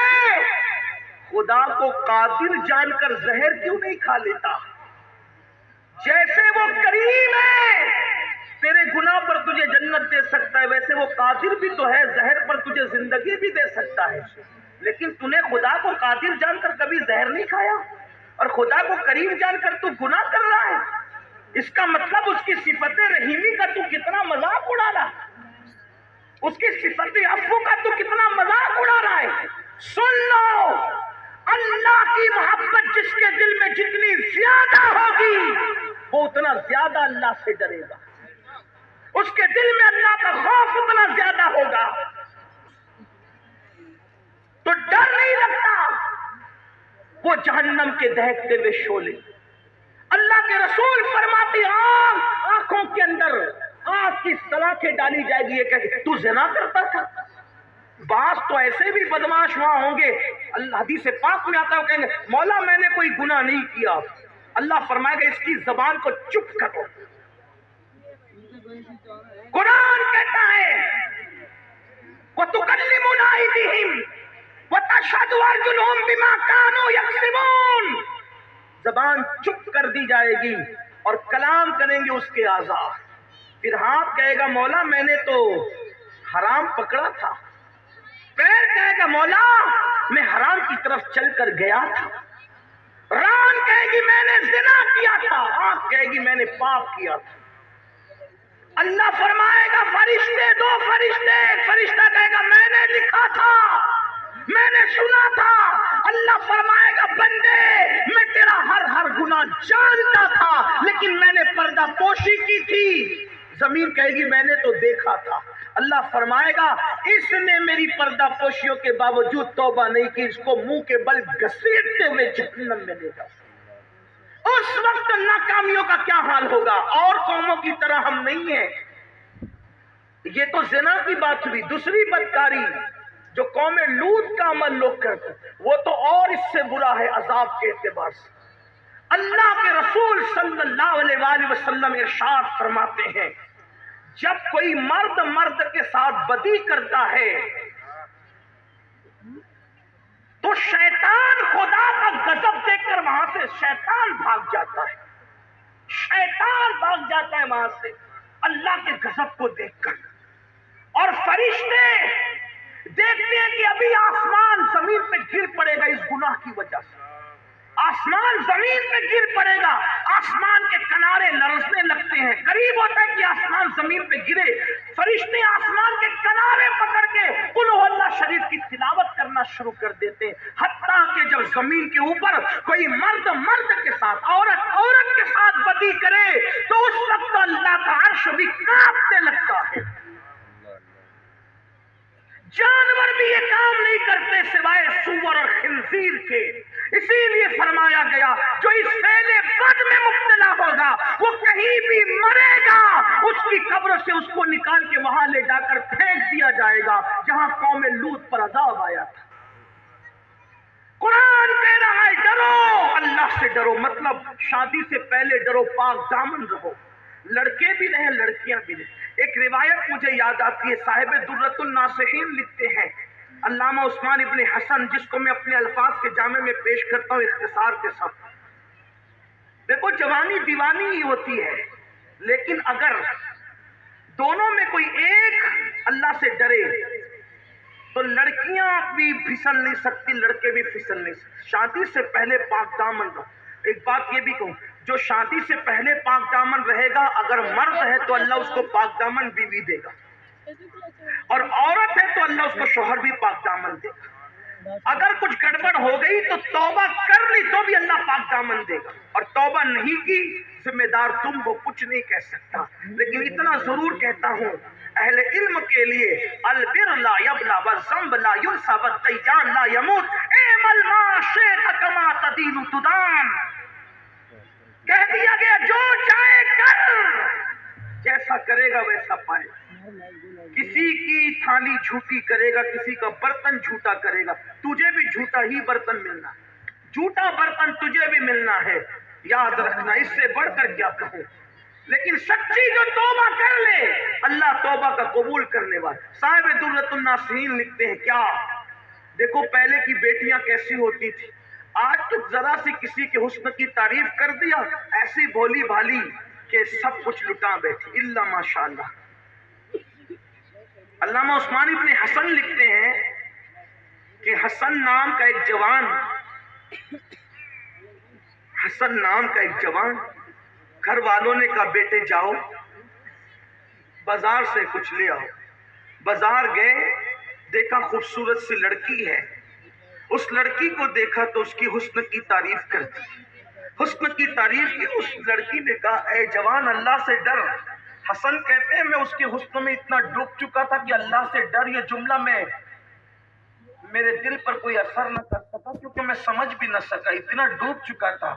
A: خدا کو قادر جان کر زہر کیوں نہیں کھا لیتا؟ جیسے وہ کریم ہے تیرے گناہ پر تجھے جنت دے سکتا ہے، ویسے وہ قادر بھی تو ہے، زہر پر تجھے زندگی بھی دے سکتا ہے، لیکن تو نے خدا کو قادر جان کر کبھی زہر نہیں کھایا، اور خدا کو کریم جان کر تو گناہ کر رہا ہے۔ اس کا مطلب اس کی صفت رحیمی کا تو کتنا مذاق اڑا رہا ہے، اس کی صفت عفو کا تو کتنا مذاق اڑا رہا ہے۔ سن لو، اللہ کی محبت جس کے دل میں جتنی زیادہ ہوگی وہ اتنا زیادہ اللہ سے ڈرے گا، اس کے دل میں اللہ کا خوف اتنا زیادہ ہوگا، تو ڈر نہیں لگتا۔ وہ جہنم کے دہکتے ہوئے شعلے، اللہ کے رسول فرماتے آنکھوں کے اندر آگ کی سلاخیں ڈالی جائے گی، یہ کہ تو زنا کرتا تھا۔ بعض تو ایسے بھی بدماش وہاں ہوں گے، اللہ حدیث پاک میں آتا ہے، کہیں گے مولا میں نے کوئی گناہ نہیں کیا، اللہ فرمائے گا اس کی زبان کو چپ کرو۔ قرآن کہتا ہے وَتُكَلِّمُنَا أَيْدِيهِمْ وَتَشْهَدُ أَرْجُلُهُمْ بِمَا كَانُوا يَكْسِبُونَ، زبان چپ کر دی جائے گی اور کلام کریں گے اس کے اعضاء، پھر ہاتھ کہے گا مولا میں نے تو حرام پکڑا تھا، پیر کہے گا مولا میں حرام کی طرف چل کر گیا تھا، ران کہے گی میں نے زنا کیا تھا، آنکھ کہے گی میں نے پاپ کیا تھا۔ اللہ فرمائے گا فرشتے، 2 فرشتے، ایک فرشتہ کہے گا میں نے لکھا تھا، میں نے سنا تھا، اللہ فرمائے گا بندے میں تیرا ہر گناہ جانتا تھا لیکن میں نے پردہ پوشی کی تھی، زمین کہے گی میں نے تو دیکھا تھا، اللہ فرمائے گا اس نے میری پردہ پوشیوں کے باوجود توبہ نہیں کی، اس کو منہ کے بل گھسیٹتے ہوئے جہنم میں لے جاؤ۔ اس وقت ناکامیوں کا کیا حال ہوگا؟ اور قوموں کی طرح ہم نہیں ہیں۔ یہ تو زنا کی بات ہوئی، دوسری بدکاری جو قوم لوط کا عمل لوگ کرتے وہ تو اور اس سے برا ہے عذاب کے اعتبار سے۔ اللہ کے رسول صلی اللہ علیہ وآلہ وسلم ارشاد فرماتے ہیں جب کوئی مرد کے ساتھ بدی کرتا ہے
C: تو شیطان خدا کا غضب دیکھ کر وہاں سے شیطان بھاگ جاتا ہے، شیطان بھاگ جاتا ہے وہاں سے اللہ کے غضب کو دیکھ کر، اور فرشتے دیکھتے ہیں کہ ابھی آسمان زمین پہ گر پڑے گا اس گناہ کی وجہ سے، آسمان زمین پہ گر پڑے گا، آسمان کے کنارے لرزنے لگتے ہیں، قریب ہوتا ہے کہ آسمان زمین پہ گرے، فرشتے آسمان کے کنارے پکڑ کے قل ہو اللہ شریف کی تلاوت کرنا شروع کر دیتے ہیں، حتیٰ کہ جب زمین کے اوپر کوئی مرد مرد کے ساتھ، عورت عورت کے ساتھ بدی کرے تو اس وقت اللہ کا عرش بھی کانپنے لگتا ہے۔ جانور بھی یہ کام نہیں کرتے سوائے سور اور خنزیر کے، اسی لیے فرمایا گیا جو اس فعل بد میں مبتلا ہوگا وہ کہیں بھی مرے گا، اس کی قبر سے اس کو نکال کے وہاں لے جا کر پھینک دیا جائے گا جہاں قوم لوط پر عذاب آیا تھا۔ قرآن کہہ رہا ہے ڈرو، اللہ سے ڈرو، مطلب شادی سے پہلے ڈرو، پاک دامن رہو، لڑکے بھی رہیں لڑکیاں بھی رہیں۔ ایک روایت مجھے یاد آتی ہے، صاحب درۃ الناصحین لکھتے ہیں، علامہ عثمان ابن حسن، جس کو میں اپنے الفاظ کے جامع میں پیش کرتا ہوں اختصار کے ساتھ۔ دیکھو جوانی دیوانی ہی ہوتی ہے، لیکن اگر دونوں میں کوئی ایک اللہ سے ڈرے تو لڑکیاں بھی پھسل نہیں سکتی، لڑکے بھی پھسل نہیں سکتے۔ شادی سے پہلے پاک دامن رہو۔ ایک بات یہ بھی کہوں، جو شادی سے پہلے پاک دامن رہے گا اگر مرد ہے تو اللہ اس کو پاک دامن بیوی دے گا، اور عورت ہے تو اللہ اس کو شوہر بھی پاک دامن دے گا۔ اگر کچھ گڑبڑ ہو گئی تو توبہ کر لی تو بھی اللہ پاک دامن دے گا، اور توبہ نہیں کی ذمہ دار تم ہو، کچھ نہیں کہہ سکتا۔ لیکن اتنا ضرور کہتا ہوں اہل علم کے لیے، البر لا یبلا والذنب لا ینسى والدیان لا یموت، اعمل ما شئت کما تدین تدان۔ کہہ دیا گیا جو چاہے کر، جیسا کرے گا ویسا پائے گا۔ کسی کی تھالی جھوٹی کرے گا، کسی کا برتن جھوٹا کرے گا، تجھے بھی جھوٹا ہی برتن ملنا ہے، جھوٹا برتن تجھے بھی ملنا ہے، یاد رکھنا۔ اس سے بڑھ کر کیا کہوں، لیکن سچی جو توبہ کر لے اللہ توبہ کا قبول کرنے والا۔ صاحب درۃ الناصحین لکھتے ہیں کیا، دیکھو پہلے کی بیٹیاں کیسی ہوتی تھی، آج تو ذرا سی کسی کے حسن کی تعریف کر دیا ایسی بھولی بھالی کہ سب کچھ لٹا بیٹھی، الا ماشاءاللہ۔ علامہ عثمان ابن حسن لکھتے ہیں کہ حسن نام کا ایک جوان، حسن نام کا ایک جوان، گھر والوں نے کہا بیٹے جاؤ بازار سے کچھ لے آؤ۔ بازار گئے، دیکھا خوبصورت سی لڑکی ہے، اس لڑکی کو دیکھا تو اس کی حسن کی تعریف کر دی، حسن کی تعریف کی۔ اس لڑکی نے کہا اے جوان اللہ سے ڈر۔ حسن کہتے ہیں میں اس کے حسن میں اتنا ڈوب چکا تھا کہ اللہ سے ڈر یہ جملہ میں میرے دل پر کوئی اثر نہ کر سکا، کیونکہ میں سمجھ بھی نہ سکا، اتنا ڈوب چکا تھا۔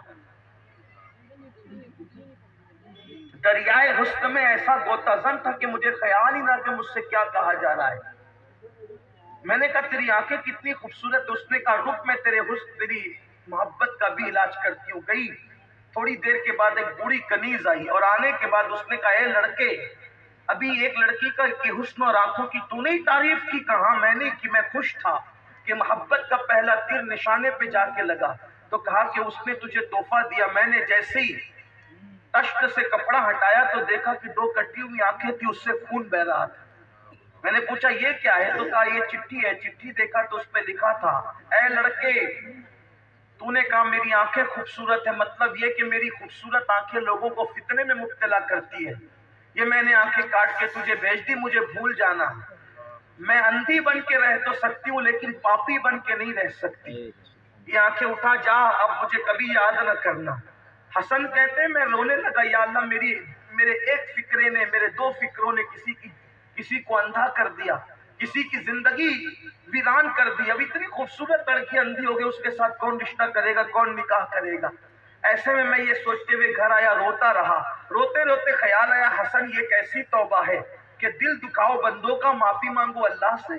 C: دریائے حسن میں ایسا غوطہ زن تھا کہ مجھے خیال ہی نہ کہ مجھ سے کیا کہا جا رہا ہے۔ میں نے کہا تیری آنکھیں کتنی خوبصورت، اس نے کہا رک میں تیرے حسن تیری محبت کا بھی علاج کرتی ہوں۔ گئی، تھوڑی دیر کے بعد ایک بوڑھی کنیز آئی، اور آنے کے بعد اس نے کہا اے لڑکے، ابھی ایک لڑکی کا کی حسن اور آنکھوں کی تو نہیں تعریف کی؟ کہا میں نے کی، میں خوش تھا کہ محبت کا پہلا تیر نشانے پہ جا کے لگا۔ تو کہا کہ اس نے تجھے تحفہ دیا، میں نے جیسے ہی تشت سے کپڑا ہٹایا تو دیکھا کہ دو کٹی ہوئی آنکھیں تھی، اس سے خون بہ رہا تھا۔ میں نے پوچھا یہ کیا ہے؟ تو کہا یہ چٹھی ہے۔ چٹھی دیکھا تو اس پہ لکھا تھا اے لڑکے، تو نے کہا میری آنکھیں خوبصورت ہیں، مطلب یہ کہ میری خوبصورت آنکھیں لوگوں کو فتنے میں مبتلا کرتی ہے، یہ میں نے آنکھیں کاٹ کے تجھے بھیج دی، مجھے بھول جانا۔ میں اندھی بن کے رہ تو سکتی ہوں لیکن پاپی بن کے نہیں رہ سکتی، یہ آنکھیں اٹھا جا، اب مجھے کبھی یاد نہ کرنا۔ حسن کہتے ہیں میں رونے لگا، یا اللہ میرے ایک فکرے نے، میرے دو فکروں نے کسی کو اندھا کر دیا، کسی کی زندگی ویران کر دی۔ اب اتنی خوبصورت لڑکی اندھی ہو گئی، اس کے ساتھ کون رشتہ کرے گا، کون نکاح کرے گا؟ ایسے میں یہ سوچتے ہوئے گھر آیا، روتا رہا۔ روتے روتے خیال آیا حسن یہ کیسی توبہ ہے کہ دل دکھاؤ بندوں کا، معافی مانگو اللہ سے،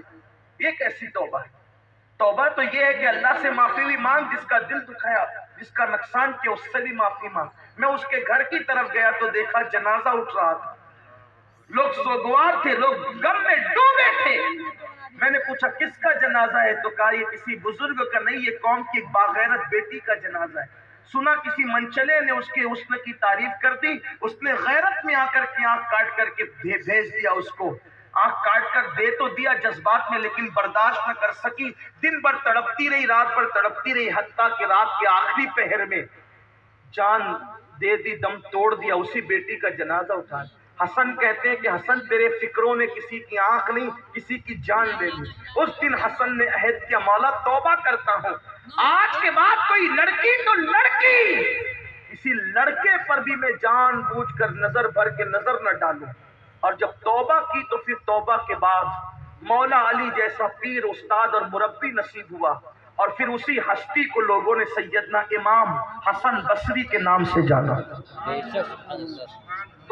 C: یہ کیسی توبہ ہے؟ توبہ تو یہ ہے کہ اللہ سے معافی بھی مانگ، جس کا دل دکھایا، جس کا نقصان کیا اس سے بھی معافی مانگ۔ میں اس کے گھر کی طرف گیا تو دیکھا جنازہ اٹھ رہا تھا، لوگ سوگوار تھے، لوگ غم میں ڈوبے تھے۔ میں نے پوچھا کس کا جنازہ ہے؟ تو کہا یہ کسی بزرگ کا نہیں، یہ قوم کی ایک باغیرت بیٹی کا جنازہ ہے۔ سنا کسی منچلے نے اس کے حسن کی تعریف کر دی، اس نے غیرت میں آ کر کے آنکھ کاٹ کر کے بھیج دیا اس کو، آنکھ کاٹ کر دے تو دیا جذبات میں، لیکن برداشت نہ کر سکی، دن بھر تڑپتی رہی، رات بھر تڑپتی رہی، حتیٰ کہ رات کے آخری پہر میں جان دے دی، دم توڑ دیا، اسی بیٹی کا جنازہ اٹھا۔ حسن کہتے ہیں کہ حسن تیرے فکروں نے کسی کی آنکھ نہیں کسی کی جان لے لی۔ اس دن حسن نے عہد کیا مولا توبہ کرتا ہوں، آج کے بعد کوئی لڑکی تو لڑکی، کسی لڑکے پر بھی میں جان بوجھ کر نظر بھر کے نظر نہ ڈالوں۔ اور جب توبہ کی تو پھر توبہ کے بعد مولا علی جیسا پیر، استاد اور مربی نصیب ہوا، اور پھر اسی ہستی کو لوگوں نے سیدنا امام حسن بصری کے نام سے جانا۔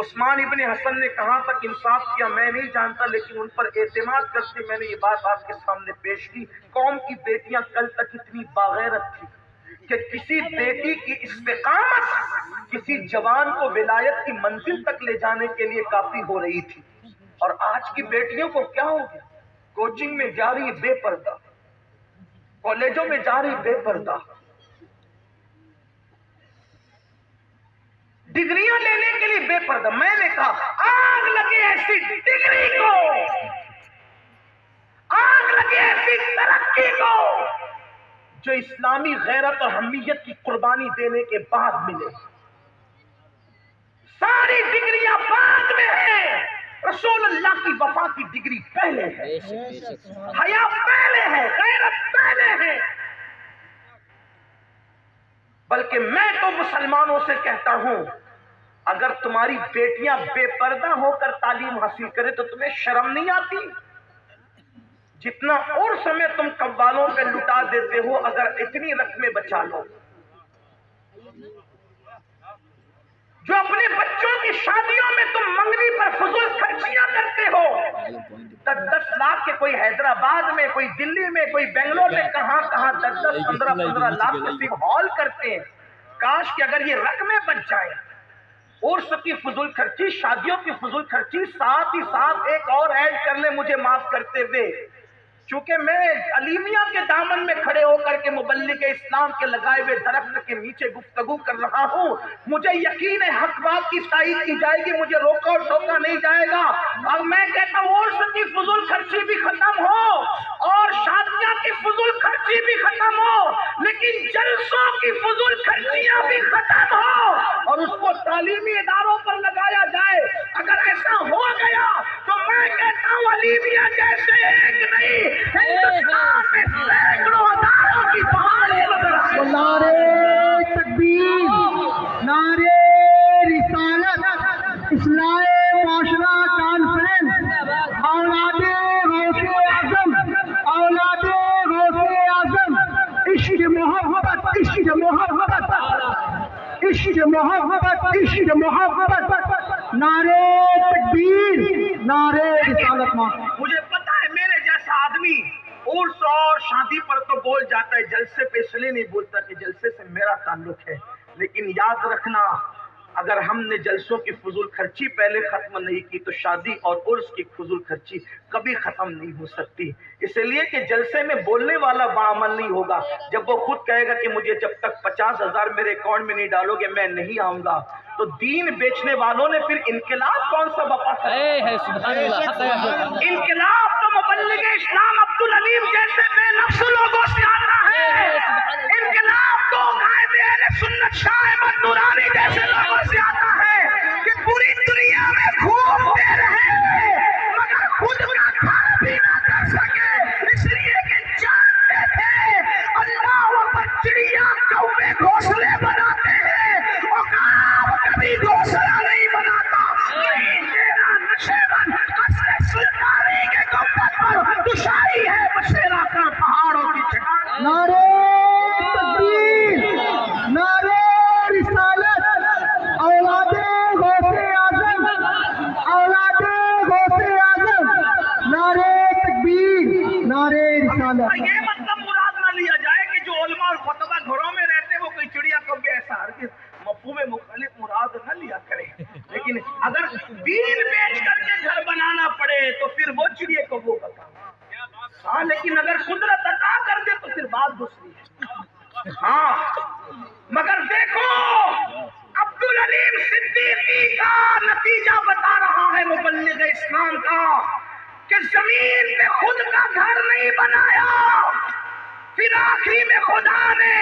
C: عثمان ابن حسن نے کہاں تک انصاف کیا میں نہیں جانتا، لیکن ان پر اعتماد کرتے میں نے یہ بات آپ کے سامنے پیش کی۔ قوم کی بیٹیاں کل تک اتنی باغیرت تھی کہ کسی بیٹی کی استقامت کسی جوان کو ولایت کی منزل تک لے جانے کے لیے کافی ہو رہی تھی۔ اور آج کی بیٹیوں کو کیا ہو گیا؟ کوچنگ میں جا رہی بے پردہ، کالجوں میں جا رہی بے پردہ، ڈگریاں لینے کے لیے بے پردہ۔ میں نے کہا آگ لگے ایسی ڈگری کو، آگ لگے ایسی ترقی کو جو اسلامی غیرت اور حمیت کی قربانی دینے کے بعد ملے۔ ساری ڈگریاں بعد میں ہیں، رسول اللہ کی وفا کی ڈگری پہلے ہے، حیا پہلے ہے، غیرت پہلے ہے۔ بلکہ میں تو مسلمانوں سے کہتا ہوں اگر تمہاری بیٹیاں بے پردہ ہو کر تعلیم حاصل کرے تو تمہیں شرم نہیں آتی؟ جتنا اور سمے تم قوالوں پہ لٹا دیتے ہو، اگر اتنی رقمیں بچا لو۔ جو اپنے بچوں کی شادیوں میں تم منگنی پر فضول خرچیاں کرتے ہو، 10 لاکھ کے کوئی حیدرآباد میں، کوئی دلی میں، کوئی بنگلور میں، کہاں 10 15 لاکھ کے صرف ہال کرتے ہیں۔ کاش کہ اگر یہ رقمیں بچ جائیں، عرس کی فضول خرچی، شادیوں کی فضول خرچی، ساتھ ہی ساتھ ایک اور ایڈ کر لیں مجھے معاف کرتے ہوئے، چونکہ میں علیمیہ کے دامن میں کھڑے ہو کر کے مبلغ اسلام کے لگائے ہوئے درخت کے نیچے گفتگو کر رہا ہوں، مجھے یقین ہے حق بات کی تائید کی جائے گی، مجھے روکا اور ٹوکا نہیں جائے گا۔ اور میں کہتا ہوں عرس کی فضول خرچی بھی ختم ہو اور شادیاں کی فضول خرچی بھی ختم ہو، لیکن جلسوں کی فضول خرچیاں بھی ختم ہو اور اس کو تعلیمی اداروں پر لگایا جائے۔ اگر ایسا ہو گیا تو میں کہتا ہوں علیمیہ جیسے ایک نہیں، ہندوستان میں سینکڑوں ہزاروں کی بہاریں نظر آئیں۔
D: نعرے تکبیر، نعرے رسالت، اصلاح معاشرہ کانفرنس، اولاد غوث اعظم، اولاد غوث اعظم، عشق محبت، عشق محبت، عشق محبت، عشق محبت، نعرے تکبیر، نعرے رسالت۔
C: مجھے پتا ہے میرے جیسا آدمی عرس اور شادی پر تو بول جاتا ہے، جلسے پہ اس لیے نہیں بولتا کہ جلسے سے میرا تعلق ہے، لیکن یاد رکھنا اگر ہم نے جلسوں کی فضول خرچی پہلے ختم نہیں کی تو شادی اور عرس کی فضول خرچی کبھی ختم نہیں ہو سکتی، اس لیے کہ جلسے میں بولنے والا باعمل نہیں ہوگا۔ جب وہ خود کہے گا کہ مجھے جب تک 50,000 میرے اکاؤنٹ میں نہیں ڈالو گے میں نہیں آؤں گا، تو دین بیچنے والوں نے پھر انقلاب کون سا بپا انقلاب تو مبلغ اسلام عبدالعلیم جیسے بے نفس لوگوں سے آتا ہے، انقلاب تو قائد اہل سنت شاہ احمد نورانی جیسے لوگوں سے آتا ہے کہ پوری دنیا میں گھومتے رہے مگر خود کا کھانا بھی نہ کر سکے، اس لیے کہ جانتے تھے اللہ وہ چڑیا کوے گھونسلے بناتے ہیں، عقاب کبھی گھونسلہ نہیں بناتا۔ تیرا نشیبن قصر سلطانی کے گنبد پر تشائی ہے بشیرہ کا پہاڑوں کی چٹان۔
D: نعرے تکبیر، نعرے رسالت، اولاد غوث اعظم، اولاد غوث اعظم، نعرے تکبیر، نعرے رسالت۔
C: یہ مطلب مراد نہ لیا جائے کہ جو علماء اور خطبہ گھروں میں رہتے ہیں وہ کوئی چڑیا کو بھی ایسا ہرگز مفہوم مختلف مراد نہ لیا کرے، لیکن اگر دین بیچ کر کے گھر بنانا پڑے تو پھر وہ چڑیا کو وہ بتا۔ ہاں لیکن اگر قدرت عطا کر دے تو پھر بات دوسری ہے. ہاں مگر دیکھو عبدالعلیم صدیقی کا نتیجہ بتا رہا ہے مبلغ اسلام کا کہ زمین پہ خود کا گھر نہیں بنایا، پھر آخری میں خدا نے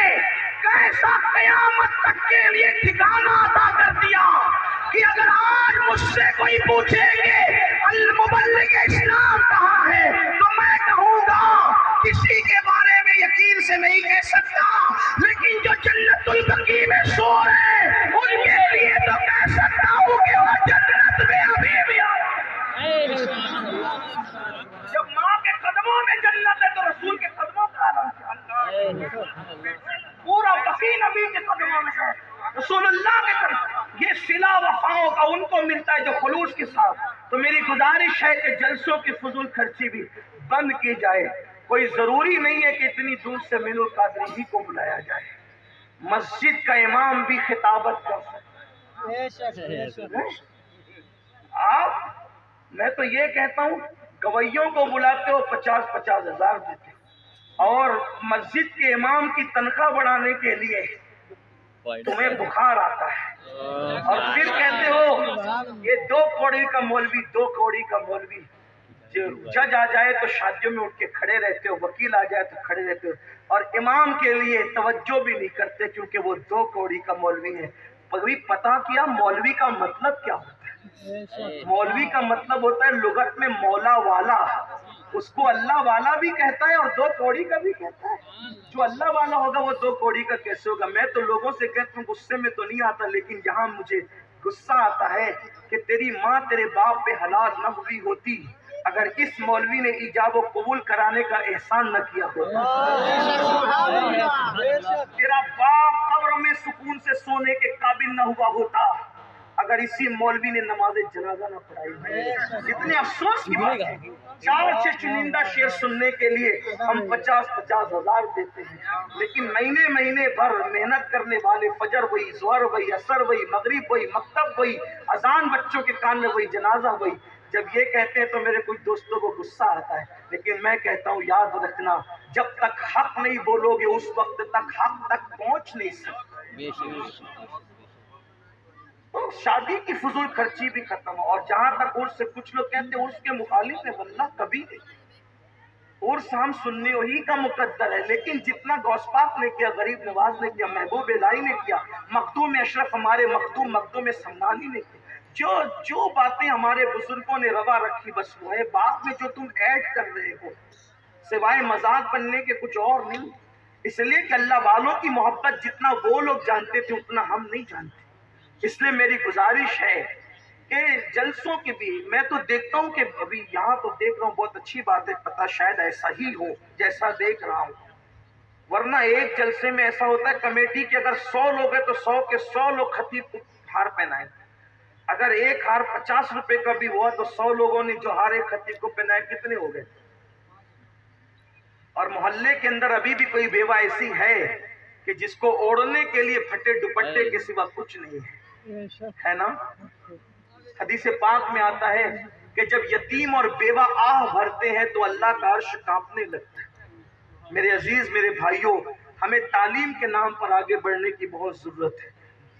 C: کیسا قیامت تک کے لیے ٹھکانہ عطا کر دیا کہ اگر آج مجھ سے کوئی پوچھے گے المبلغ اسلام کہاں ہے تو میں کہوں گا کسی کے بارے میں یقین سے نہیں کہہ سکتا، لیکن جو جنت البقیع میں سو رہے ان کے لیے تو کہہ سکتا ہوں کہ وہ جنت میں ابھی بھی آ رہا ہے. جب ماں کے قدموں میں جنت ہے تو رسول کے قدموں کا عالم کیا؟ پورا بقی نبی کے قدموں میں ہے، رسول اللہ کے قدم. یہ صلہ وفاؤں کا ان کو ملتا ہے جو خلوص کے ساتھ. تو میری گزارش ہے کہ جلسوں کی فضول خرچی بھی بند کی جائے. کوئی ضروری نہیں ہے کہ اتنی دور سے مینو القادری ہی کو بلایا جائے، مسجد کا امام بھی خطابت کر سکتا ہے. آپ میں تو یہ کہتا ہوں گویوں کو بلاتے ہو 50,000 دیتے اور مسجد کے امام کی تنخواہ بڑھانے کے لیے تمہیں بخار آتا ہے اور پھر کہتے ہو یہ 2 کوڑی کا مولوی 2 کوڑی کا مولوی. جج آ جائے تو شادیوں میں اٹھ کے کھڑے رہتے ہو، وکیل آ جائے تو کھڑے رہتے ہو، اور امام کے لیے توجہ بھی نہیں کرتے کیونکہ وہ 2 کوڑی کا مولوی ہے. کبھی پتا کیا مولوی کا مطلب کیا ہوتا ہے؟ مولوی کا مطلب ہوتا ہے لغت میں مولا والا. اس کو اللہ والا بھی کہتا ہے اور 2 کوڑی کا بھی کہتا ہے. جو اللہ والا ہوگا وہ 2 کوڑی کا کیسے ہوگا؟ میں تو لوگوں سے کہتا ہوں غصے میں تو نہیں آتا، لیکن یہاں مجھے غصہ آتا ہے کہ تیری ماں تیرے باپ پہ حلال نہ ہوئی ہوتی اگر اس مولوی نے ایجاب و قبول کرانے کا احسان نہ کیا ہوتا. تیرا باپ قبر میں سکون سے سونے کے قابل نہ ہوا ہوتا اگر اسی مولوی نے نماز جنازہ نہ پڑھائی. اتنے افسوس کی بات ہے 4 سے چنندہ شعر سننے کے لیے ہم 50,000 دیتے ہیں، لیکن مہینے بھر محنت کرنے والے فجر وہی، ظہر وہی، عصر وہی، مغرب وہی، مکتب وہی، اذان بچوں کے کان میں وہی، جنازہ وہی. جب یہ کہتے ہیں تو میرے کچھ دوستوں کو غصہ آتا ہے، لیکن میں کہتا ہوں یاد رکھنا جب تک حق نہیں بولو گے اس وقت تک حق تک پہنچ نہیں سکتے. تو شادی کی فضول خرچی بھی ختم ہو. اور جہاں تک عرس سے کچھ لوگ کہتے ہیں عرس کے مخالف ہے، واللہ کبھی نہیں. عرس ہم سنی وہی کا مقدر ہے، لیکن جتنا غوث پاک نے کیا، غریب نواز نے کیا، محبوب الہی نے کیا، مخدوم اشرف ہمارے مخدوم سمنانی نے کیا، جو باتیں ہمارے بزرگوں نے روا رکھی بس وہ ہے. بعد میں جو تم ایڈ کر رہے ہو سوائے مذاق بننے کے کچھ اور نہیں. اس لیے کہ اللہ والوں کی محبت جتنا وہ لوگ جانتے تھے اتنا ہم نہیں جانتے. اس لیے میری گزارش ہے کہ جلسوں کی بھی میں تو دیکھتا ہوں کہ ابھی یہاں تو دیکھ رہا ہوں بہت اچھی بات ہے، پتہ شاید ایسا ہی ہو جیسا دیکھ رہا ہوں، ورنہ ایک جلسے میں ایسا ہوتا ہے کمیٹی کے اگر 100 لوگ ہیں تو 100 کے 100 لوگ خطیب کو ہار پہنائیں. اگر ایک ہار 50 روپے کا بھی ہوا تو 100 لوگوں نے جو ہار ایک خطیب کو پہنائے کتنے ہو گئے؟ اور محلے کے اندر ابھی بھی کوئی بیوہ ایسی ہے کہ جس کو اوڑھنے کے لیے پھٹے دوپٹے کے سوا کچھ نہیں ہے نا؟ حدیث پاک میں آتا ہے کہ جب یتیم اور بیوہ آہ بھرتے ہیں تو اللہ کا عرش کانپنے لگتا ہے. میرے عزیز میرے بھائیوں، ہمیں تعلیم کے نام پر آگے بڑھنے کی بہت ضرورت ہے.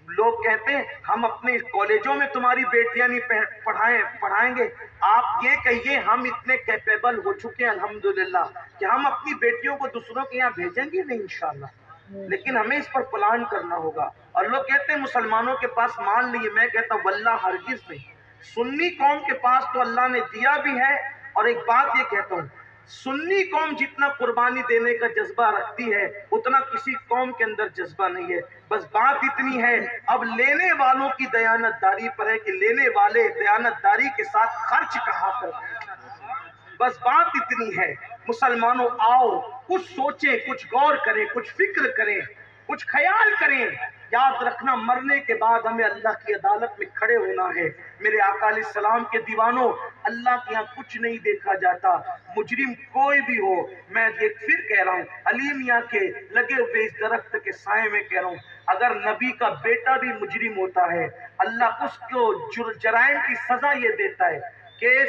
C: لوگ کہتے ہیں ہم اپنے کالجوں میں تمہاری بیٹیاں نہیں پڑھائیں گے. آپ یہ کہیے ہم اتنے کیپیبل ہو چکے ہیں الحمدللہ کہ ہم اپنی بیٹیوں کو دوسروں کے یہاں بھیجیں گے نہیں انشاءاللہ، لیکن ہمیں اس پر پلان کرنا ہوگا. اور لوگ کہتے ہیں مسلمانوں کے پاس مال نہیں ہے، میں کہتا ہوں واللہ ہرگز نہیں. سنی قوم کے پاس تو اللہ نے دیا بھی ہے. اور ایک بات یہ کہتا ہوں، سنی قوم جتنا قربانی دینے کا جذبہ رکھتی ہے اتنا کسی قوم کے اندر جذبہ نہیں ہے. بس بات اتنی ہے اب لینے والوں کی دیانت داری پر ہے کہ لینے والے دیانت داری کے ساتھ خرچ کہاں کرتے ہیں. بس بات اتنی ہے. مسلمانوں آؤ کچھ سوچیں، کچھ غور کریں، کچھ فکر کریں، کچھ خیال کریں. یاد رکھنا مرنے کے بعد ہمیں اللہ کی عدالت میں کھڑے ہونا ہے. میرے آقا علیہ السلام کے دیوانوں، اللہ کے یہاں کچھ نہیں دیکھا جاتا. مجرم کوئی بھی ہو، میں یہ پھر کہہ رہا ہوں، علیمیہ کے لگے ہوئے اس درخت کے سائے میں کہہ رہا ہوں، اگر نبی کا بیٹا بھی مجرم ہوتا ہے اللہ اس کو جرائم کی سزا یہ دیتا ہے کہ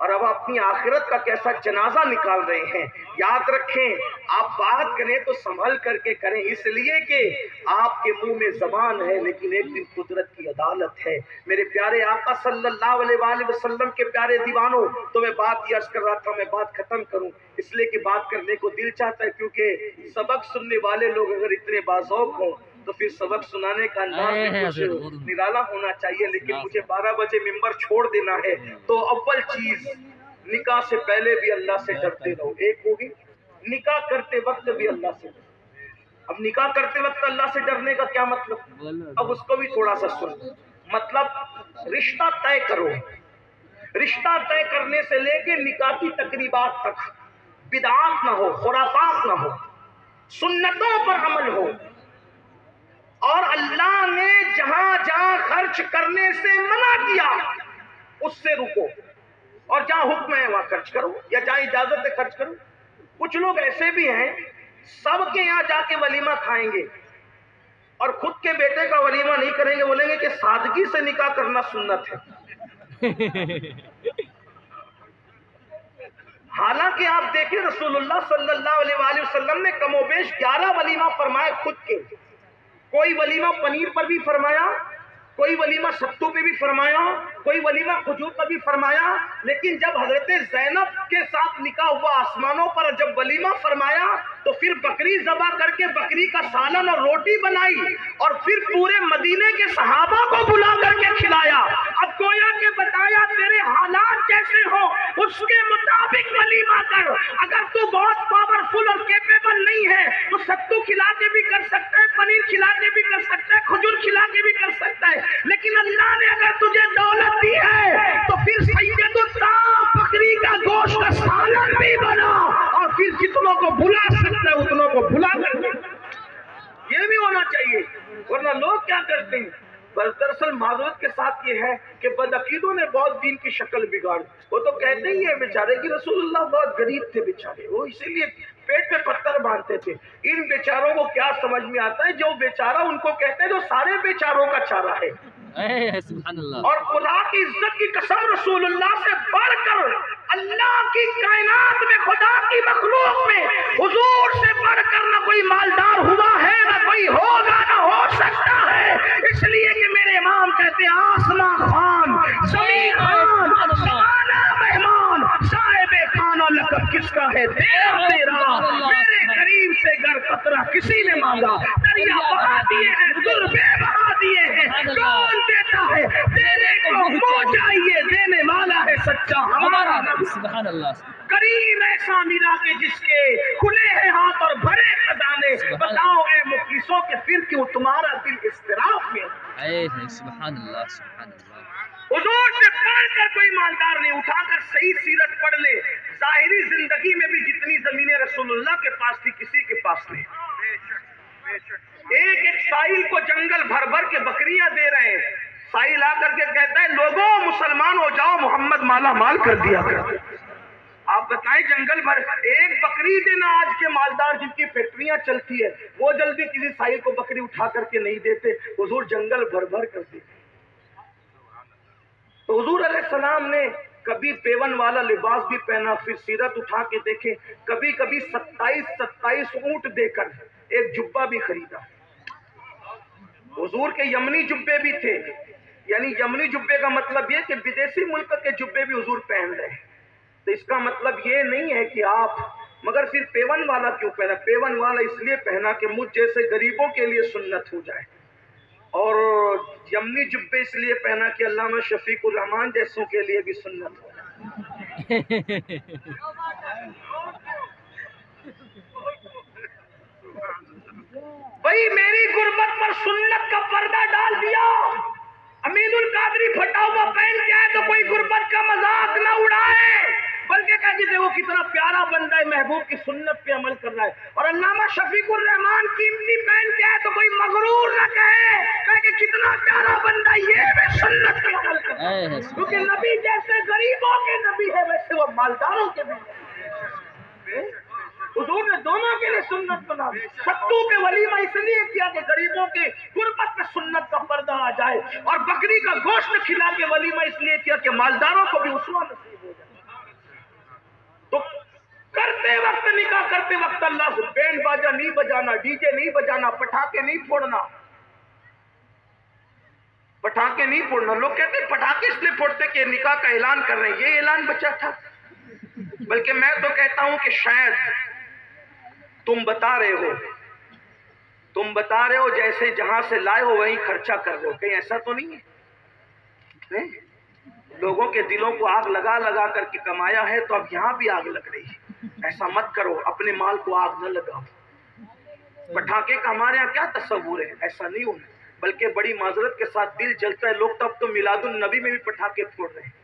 C: اور اب اپنی آخرت کا کیسا جنازہ نکال رہے ہیں. یاد رکھیں آپ بات کریں تو سنبھل کر کے کریں، اس لیے کہ آپ کے منہ میں زبان ہے لیکن ایک دن قدرت کی عدالت ہے. میرے پیارے آقا صلی اللہ علیہ وآلہ وسلم کے پیارے دیوانوں، تو میں بات یہ عرض کر رہا تھا، میں بات ختم کروں اس لیے کہ بات کرنے کو دل چاہتا ہے، کیونکہ سبق سننے والے لوگ اگر اتنے باذوق ہوں تو پھر سبق سنانے کا انداز بھی کچھ نرالا ہونا چاہیے. لیکن مجھے 12 بجے ممبر چھوڑ دینا ہے، تو اول چیز نکاح سے پہلے بھی اللہ سے ڈرتے رہو. ایک ہوگی نکاح کرتے وقت بھی اللہ سے ڈرو. اب نکاح کرتے وقت اللہ سے ڈرنے کا کیا مطلب؟ اب اس کو بھی تھوڑا سا سن. مطلب رشتہ طے کرو. رشتہ طے کرنے سے لے کے نکاح کی تقریبات تک بدعات نہ ہو، خرافات نہ ہو، سنتوں پر عمل ہو. اور اللہ نے جہاں جہاں خرچ کرنے سے منع کیا اس سے رکو، اور جہاں حکم ہے وہاں خرچ کرو، یا جہاں اجازت ہے خرچ کرو. کچھ لوگ ایسے بھی ہیں سب کے یہاں جا کے ولیمہ کھائیں گے اور خود کے بیٹے کا ولیمہ نہیں کریں گے، بولیں گے کہ سادگی سے نکاح کرنا سنت ہے. حالانکہ آپ دیکھیں رسول اللہ صلی اللہ علیہ وآلہ وسلم نے کم و بیش 11 ولیمہ فرمائے خود کے. کوئی ولیمہ پنیر پر بھی فرمایا، کوئی ولیمہ ستو پہ بھی فرمایا، کوئی ولیمہ کھجور پر بھی فرمایا. لیکن جب حضرت زینب کے ساتھ نکاح ہوا آسمانوں پر، جب ولیمہ فرمایا تو پھر بکری ذبح کر کے بکری کا سالن اور روٹی بنائی اور پھر پورے مدینے کے صحابہ کو بلا کر کے کھلایا. اب گویا کہ بتایا تیرے حالات کیسے ہو اس کے مطابق ولیمہ کر. اگر تو بہت پاورفل اور کیپیبل نہیں ہے تو ستو کھلا کے بھی کر سکتا ہے، پنیر کھلا کے بھی کر سکتا ہے، کھجور کھلا کے بھی کر سکتا ہے. لیکن اللہ نے اگر تجھے دولت دی ہے تو پھر سید الطعام بکری کا گوشت کا سالن بھی بنا، اور پھر جتنوں کو بلا سکتا ہے اتنوں کو بلا کر دے. یہ بھی ہونا چاہیے. ورنہ لوگ کیا کرتے ہیں، بس دراصل معذرت کے ساتھ یہ ہے کہ بدعقیدوں نے بہت دین کی شکل بگاڑ. وہ تو کہتے ہی ہیں بیچارے کہ رسول اللہ بہت غریب تھے بیچارے، وہ اسی لیے پیٹ پہ پتھر باندھتے تھے. ان بیچاروں کو کیا سمجھ میں آتا ہے؟ جو بیچارہ ان کو کہتے ہیں جو سارے بیچاروں کا چارہ ہے.
B: سبحان اللہ.
C: اور خدا کی عزت کی قسم رسول اللہ سے بڑھ کر اللہ کی کائنات میں، خدا کی مخلوق میں حضور سے بڑھ کر نہ کوئی مالدار ہوا ہے، نہ کوئی ہوگا، نہ ہو سکتا ہے. اس لیے کہ میرے امام کہتے ہیں آسمان خان، زمین خان، سمانا مہمان، صاحب خانہ لقب کس کا ہے؟ تیرا. میرے قریب سے گر قطرہ کسی نے مانگا، دریا بہا دیے ہیں، دربے بہا دیے ہیں. کون دیتا ہے؟ دینے کو منہ چاہیے، دینے والا ہے سچا ہمارا رب.
B: سبحان اللہ.
C: کریم ایسا ملا کہ جس کے کھلے ہیں ہاتھ اور بھرے خزانے. بتاؤ اے مفلسوں کہ پھر کیوں تمہارا دل اضطراب میں؟
B: سبحان اللہ سبحان اللہ.
C: حضور سے پڑھ کر کوئی مالدار نہیں. اٹھا کر صحیح سیرت پڑھ لے. ظاہری زندگی میں بھی جتنی زمینیں رسول اللہ کے پاس تھی کسی کے پاس نہیں. ایک ایک سائل کو جنگل بھر بھر کے بکریاں دے رہے ہیں. سائل آ کر کے کہتا ہے لوگوں مسلمان ہو جاؤ، محمد مالا مال کر دیا کر. آپ بتائیں جنگل بھر ایک بکری دینا. آج کے مالدار جن کی فیکٹریاں چلتی ہے وہ جلدی کسی سائل کو بکری اٹھا کر کے نہیں دیتے. حضور جنگل بھر بھر کر دیتے. تو حضور علیہ السلام نے کبھی پیون والا لباس بھی پہنا. پھر سیرت اٹھا کے دیکھیں، کبھی کبھی 27 اونٹ دے کر ایک جبہ بھی خریدا. حضور کے یمنی جبے بھی تھے. یعنی یمنی جبے کا مطلب یہ کہ بدیسی ملک کے جبے بھی حضور پہن رہے ہیں. تو اس کا مطلب یہ نہیں ہے کہ آپ، مگر پھر پیون والا کیوں پہنا؟ پیون والا اس لیے پہنا کہ مجھ جیسے غریبوں کے لیے سنت ہو جائے. اور یمنی جبے اس لیے پہنا کہ علامہ شفیق الرحمان جیسوں کے لیے بھی سنت ہو جائے. بھائی میری غربت پر سنت کا پردہ ڈال دیا. امین القادری پھٹا ہوا پہن کے آئے تو کوئی غربت کا مذاق نہ اڑائے، بلکہ کہا کہ دیکھو کتنا پیارا بندہ ہے، محبوب کی سنت پہ عمل کر رہا ہے. اور علامہ شفیق الرحمان قیمتی پہن کے آئے تو کوئی مغرور نہ کہے کہ کتنا پیارا بندہ، یہ بھی سنت پہ عمل کر رہا ہے. کیونکہ نبی جیسے غریبوں کے نبی ہے ویسے وہ مالداروں کے بھی ہے. حضور نے دونوں کے لیے سنت بنا. ستو پہ ولیمہ اس لیے کیا کہ غریبوں کے غربت پہ سنت کا پردہ آ جائے، اور بکری کا گوشت کھلا کے ولیمہ اس لیے کیا کہ مالداروں کو بھی اسوہ نصیب ہو جائے. کرتے وقت نکاح کرتے وقت اللہ سے بینڈ باجا نہیں بجانا، ڈی جے نہیں بجانا، پٹاخے نہیں پھوڑنا، پٹاخے نہیں پھوڑنا۔ لوگ کہتے ہیں پٹاخے اس لیے پھوڑتے کہ نکاح کا اعلان کر رہے ہیں، یہ اعلان بچا تھا۔ بلکہ میں تو کہتا ہوں کہ شاید تم بتا رہے ہو جیسے جہاں سے لائے ہو وہیں خرچہ کر رہے ہو، کہیں ایسا تو نہیں ہے؟ لوگوں کے دلوں کو آگ لگا لگا کر کے کمایا ہے، تو اب یہاں بھی آگ لگ رہی ہے۔ ایسا مت کرو، اپنے مال کو آگ نہ لگاؤ۔ پٹاخے کا ہمارے یہاں کیا تصور ہے، ایسا نہیں ہونا، بلکہ بڑی معذرت کے ساتھ دل جلتا ہے۔ لوگ تو اب تو میلاد النبی میں بھی پٹاخے پھوڑ رہے ہیں،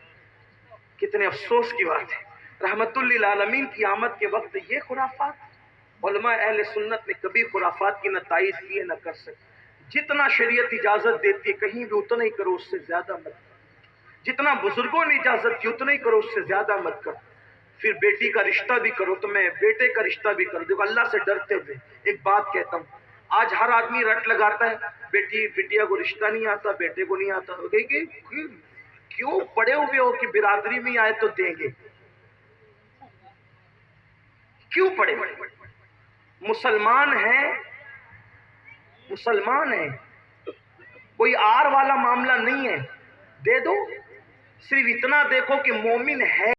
C: کتنے افسوس کی بات ہے۔ رحمت للعالمین کی آمد کے وقت یہ خرافات، علماء اہل سنت نے کبھی خرافات کی نہ تائید کی ہے نہ کر سکتے۔ جتنا شریعت اجازت دیتی ہے کہیں بھی اتنا ہی کرو، اس سے زیادہ مت کرو۔ جتنا بزرگوں نے اجازت دی اتنا ہی کرو، اس سے زیادہ مت کرو۔ پھر بیٹی کا رشتہ بھی کرو تو میں بیٹے کا رشتہ بھی کروں۔ دیکھو اللہ سے ڈرتے ہوئے ایک بات کہتا ہوں، آج ہر آدمی رٹ لگاتا ہے بیٹی بٹیا کو رشتہ نہیں آتا، بیٹے کو نہیں آتا، کیوں پڑے ہوئے ہو کہ برادری میں آئے تو دیں گے؟ کیوں پڑے؟ مسلمان ہیں، کوئی آر والا معاملہ نہیں ہے، دے دو۔ صرف اتنا دیکھو کہ مومن ہے